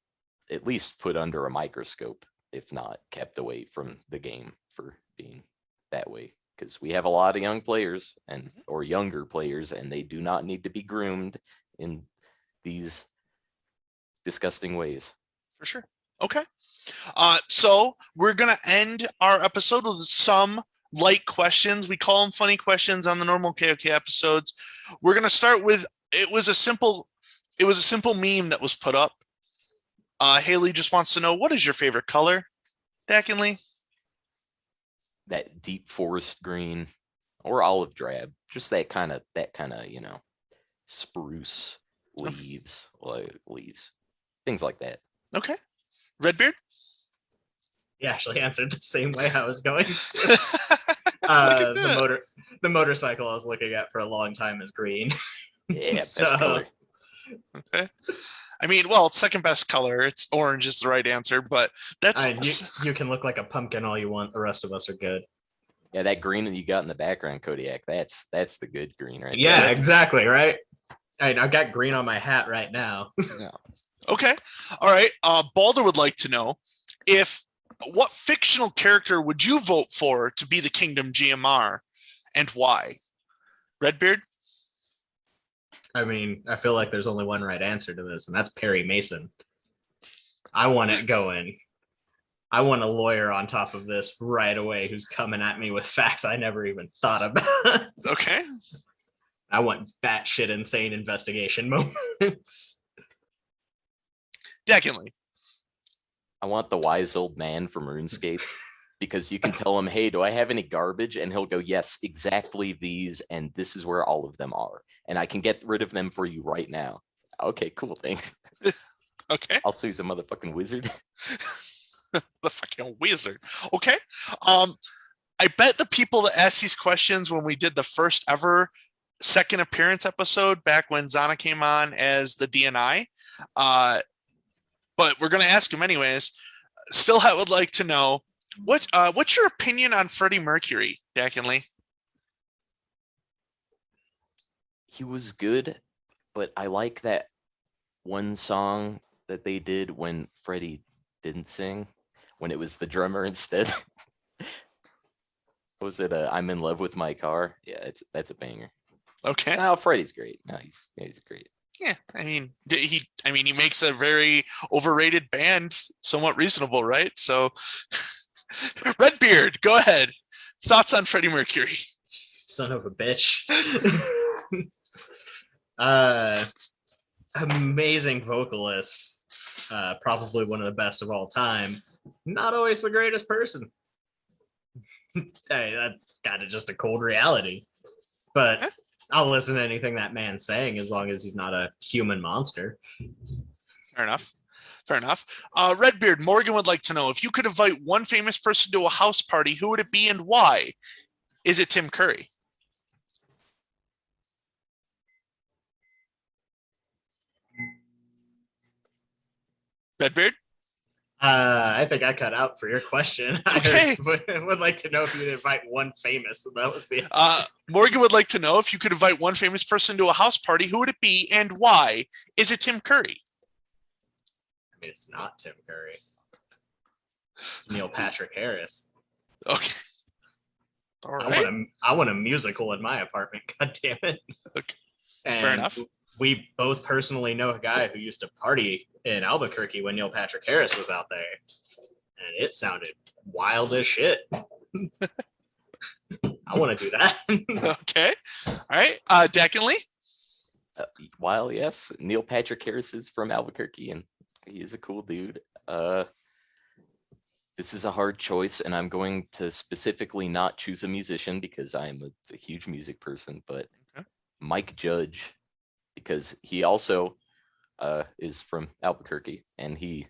at least put under a microscope, if not kept away from the game for being that way. Because we have a lot of young players or younger players, and they do not need to be groomed in these disgusting ways. For sure. Okay. So we're going to end our episode with some light questions. We call them funny questions on the normal KOK episodes. We're going to start with, it was a simple meme that was put up. Haley just wants to know, what is your favorite color? Dakinley? That deep forest green or olive drab, just that kind of, spruce leaves, things like that. Okay. Redbeard? He actually answered the same way I was going to. The motorcycle I was looking at for a long time is green. Yeah, best color. Okay. I mean, well, second best color. It's orange is the right answer, but that's you can look like a pumpkin all you want. The rest of us are good. Yeah, that green that you got in the background, Kodiak, that's the good green, right? Yeah, there. exactly, right? I've got green on my hat right now. Yeah. Okay. All right. Balder would like to know what fictional character would you vote for to be the Kingdom GMR and why? Redbeard? I mean, I feel like there's only one right answer to this, and that's Perry Mason. I want it going. I want a lawyer on top of this right away who's coming at me with facts I never even thought about. Okay. I want batshit insane investigation moments. Definitely. I want the wise old man from RuneScape because you can tell him, hey, do I have any garbage? And he'll go, yes, exactly these. And this is where all of them are. And I can get rid of them for you right now. Okay, cool. Thanks. Okay. I'll sue the motherfucking wizard. The fucking wizard. Okay. I bet the people that asked these questions when we did the first ever second appearance episode back when Zana came on as the DNI. But we're going to ask him anyways. Still, I would like to know what's your opinion on Freddie Mercury, Dakinley? He was good, but I like that one song that they did when Freddie didn't sing, when it was the drummer instead. Was it I'm in love with my car? Yeah, that's a banger. Okay. No, Freddie's great. No, he's great. Yeah, I mean, he makes a very overrated band somewhat reasonable, right? So, Redbeard, go ahead. Thoughts on Freddie Mercury? Son of a bitch. Amazing vocalist. Probably one of the best of all time. Not always the greatest person. Hey, that's kind of just a cold reality. But I'll listen to anything that man's saying as long as he's not a human monster. Fair enough. Fair enough. Redbeard, Morgan would like to know if you could invite one famous person to a house party, who would it be and why? Is it Tim Curry? Redbeard? I think I cut out for your question. Okay. I would like to know if you'd invite one famous. So that was the. Morgan would like to know if you could invite one famous person to a house party, who would it be and why? Is it Tim Curry? I mean, it's not Tim Curry. It's Neil Patrick Harris. Okay. All right. I want a musical in my apartment. God damn it. Okay. And fair enough. We both personally know a guy who used to party in Albuquerque when Neil Patrick Harris was out there, and it sounded wild as shit. I want to do that. Okay. All right. Definitely. While yes, Neil Patrick Harris is from Albuquerque and he is a cool dude. This is a hard choice, and I'm going to specifically not choose a musician because I am a huge music person, but okay. Mike Judge, because he also is from Albuquerque, and he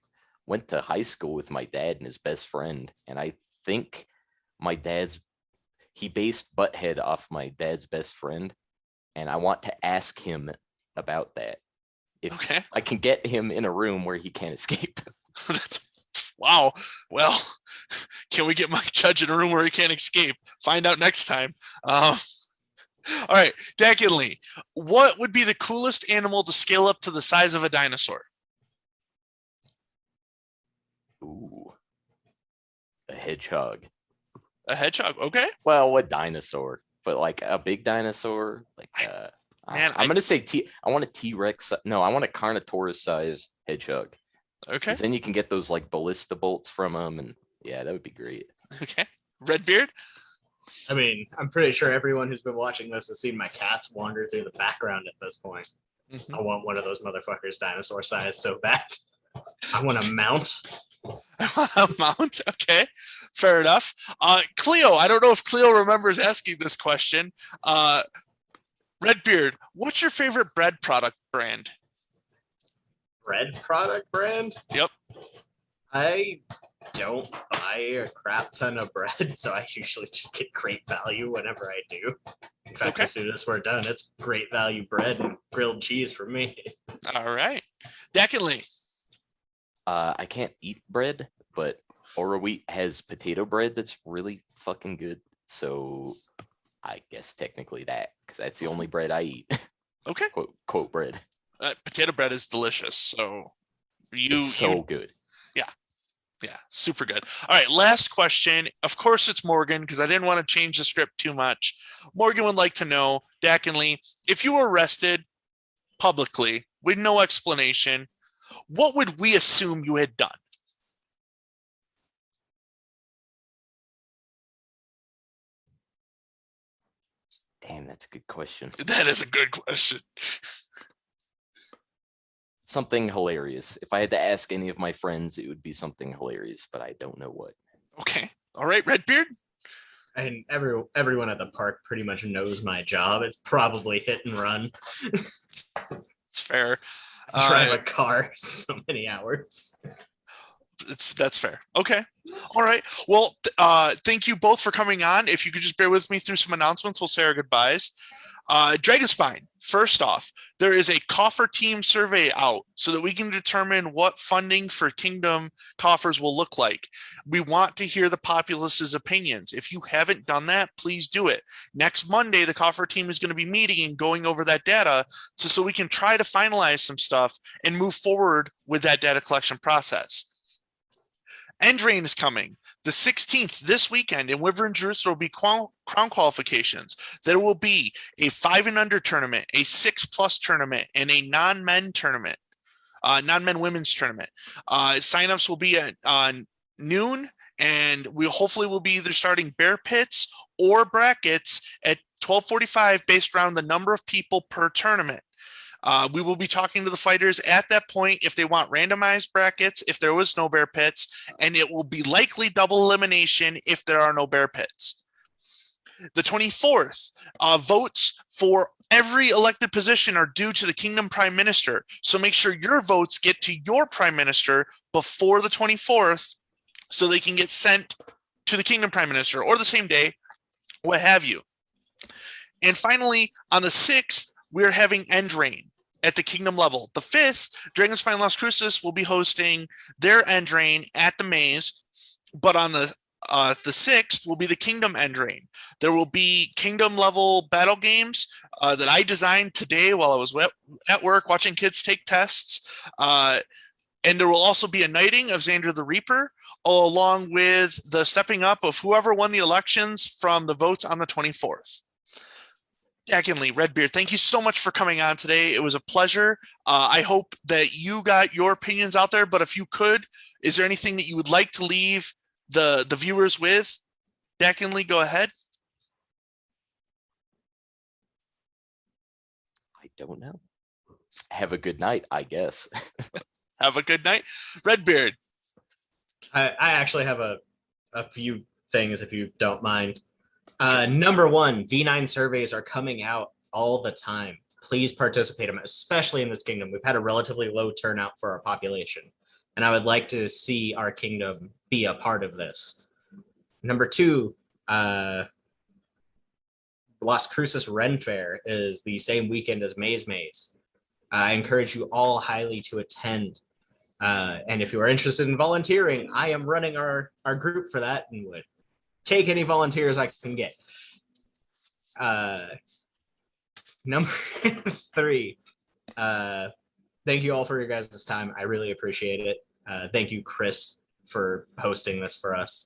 went to high school with my dad and his best friend. And I think he based Butthead off my dad's best friend. And I want to ask him about that. If I can get him in a room where he can't escape. Wow. Well, can we get Mike Judge in a room where he can't escape? Find out next time. All right, Dakinley, what would be the coolest animal to scale up to the size of a dinosaur? Ooh, a hedgehog. A hedgehog, okay. Well, what dinosaur? But like a big dinosaur? Like I'm gonna say I want a T-Rex. No, I want a Carnotaurus size hedgehog. Okay. Because then you can get those like ballista bolts from them, and yeah, that would be great. Okay. Redbeard? I mean, I'm pretty sure everyone who's been watching this has seen my cats wander through the background at this point. Mm-hmm. I want one of those motherfuckers dinosaur size so bad. I want a mount. I want a mount? Okay. Fair enough. Cleo, I don't know if Cleo remembers asking this question. Redbeard, what's your favorite bread product brand? Bread product brand? Yep. I don't buy a crap ton of bread, so I usually just get great value whenever I do. In fact, as soon as we're done, it's great value bread and grilled cheese for me. All right. Definitely. I can't eat bread, but Ora Wheat has potato bread that's really fucking good. So I guess technically that, because that's the only bread I eat. Okay. Quote bread. Potato bread is delicious. So it's so good. Yeah. Yeah, super good. All right, last question. Of course, it's Morgan, because I didn't want to change the script too much. Morgan would like to know, Dakinley, if you were arrested publicly with no explanation, what would we assume you had done? Damn, that's a good question. That is a good question. Something hilarious. If I had to ask any of my friends, it would be something hilarious, but I don't know what. Okay. All right, Redbeard. And everyone at the park pretty much knows my job. It's probably hit and run. It's fair. Drive a car so many hours. That's fair. Okay. All right. Well, thank you both for coming on. If you could just bear with me through some announcements, we'll say our goodbyes. Dragonspine, first off, there is a coffer team survey out so that we can determine what funding for Kingdom coffers will look like. We want to hear the populace's opinions. If you haven't done that, please do it. Next Monday, the coffer team is going to be meeting and going over that data so we can try to finalize some stuff and move forward with that data collection process. Endrain is coming the 16th this weekend in Wyvern Druids. There will be crown qualifications. There will be a 5 and under tournament, a 6+ tournament, and a non-men tournament, non-men women's tournament. Signups will be at noon, and we hopefully will be either starting bear pits or brackets at 12:45 based around the number of people per tournament. We will be talking to the fighters at that point if they want randomized brackets, if there was no bear pits, and it will be likely double elimination if there are no bear pits. The 24th, votes for every elected position are due to the Kingdom Prime Minister. So make sure your votes get to your Prime Minister before the 24th so they can get sent to the Kingdom Prime Minister or the same day, what have you. And finally, on the 6th, we're having Endrain at the Kingdom level. The 5th, Dragonspine Las Cruces will be hosting their Endrain at the Maze, but on the 6th will be the Kingdom Endrain. There will be Kingdom level battle games that I designed today while I was at work watching kids take tests. And there will also be a knighting of Xander the Reaper, along with the stepping up of whoever won the elections from the votes on the 24th. Secondly, Redbeard, thank you so much for coming on today. It was a pleasure. I hope that you got your opinions out there, but if you could, is there anything that you would like to leave the viewers with? Secondly, go ahead. I don't know. Have a good night, I guess. Have a good night. Redbeard. I actually have a few things, if you don't mind. Number one, V9 surveys are coming out all the time. Please participate in them, especially in this kingdom. We've had a relatively low turnout for our population, and I would like to see our kingdom be a part of this. Number two, Las Cruces Ren Fair is the same weekend as Maze. I encourage you all highly to attend. And if you are interested in volunteering, I am running our group for that and would take any volunteers I can get. Number three, thank you all for your guys' time. I really appreciate it. Thank you, Chris, for hosting this for us.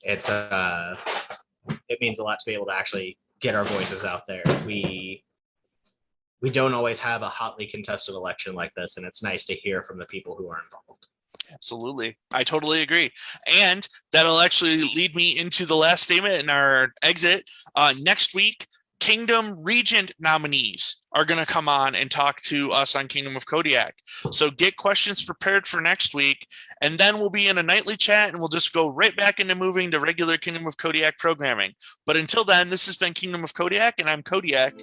It's it means a lot to be able to actually get our voices out there. We don't always have a hotly contested election like this, and it's nice to hear from the people who are involved. Absolutely. I totally agree. And that'll actually lead me into the last statement in our exit. Next week, Kingdom Regent nominees are going to come on and talk to us on Kingdom of Kodiak. So get questions prepared for next week, and then we'll be in a nightly chat and we'll just go right back into moving to regular Kingdom of Kodiak programming. But until then, this has been Kingdom of Kodiak, and I'm Kodiak.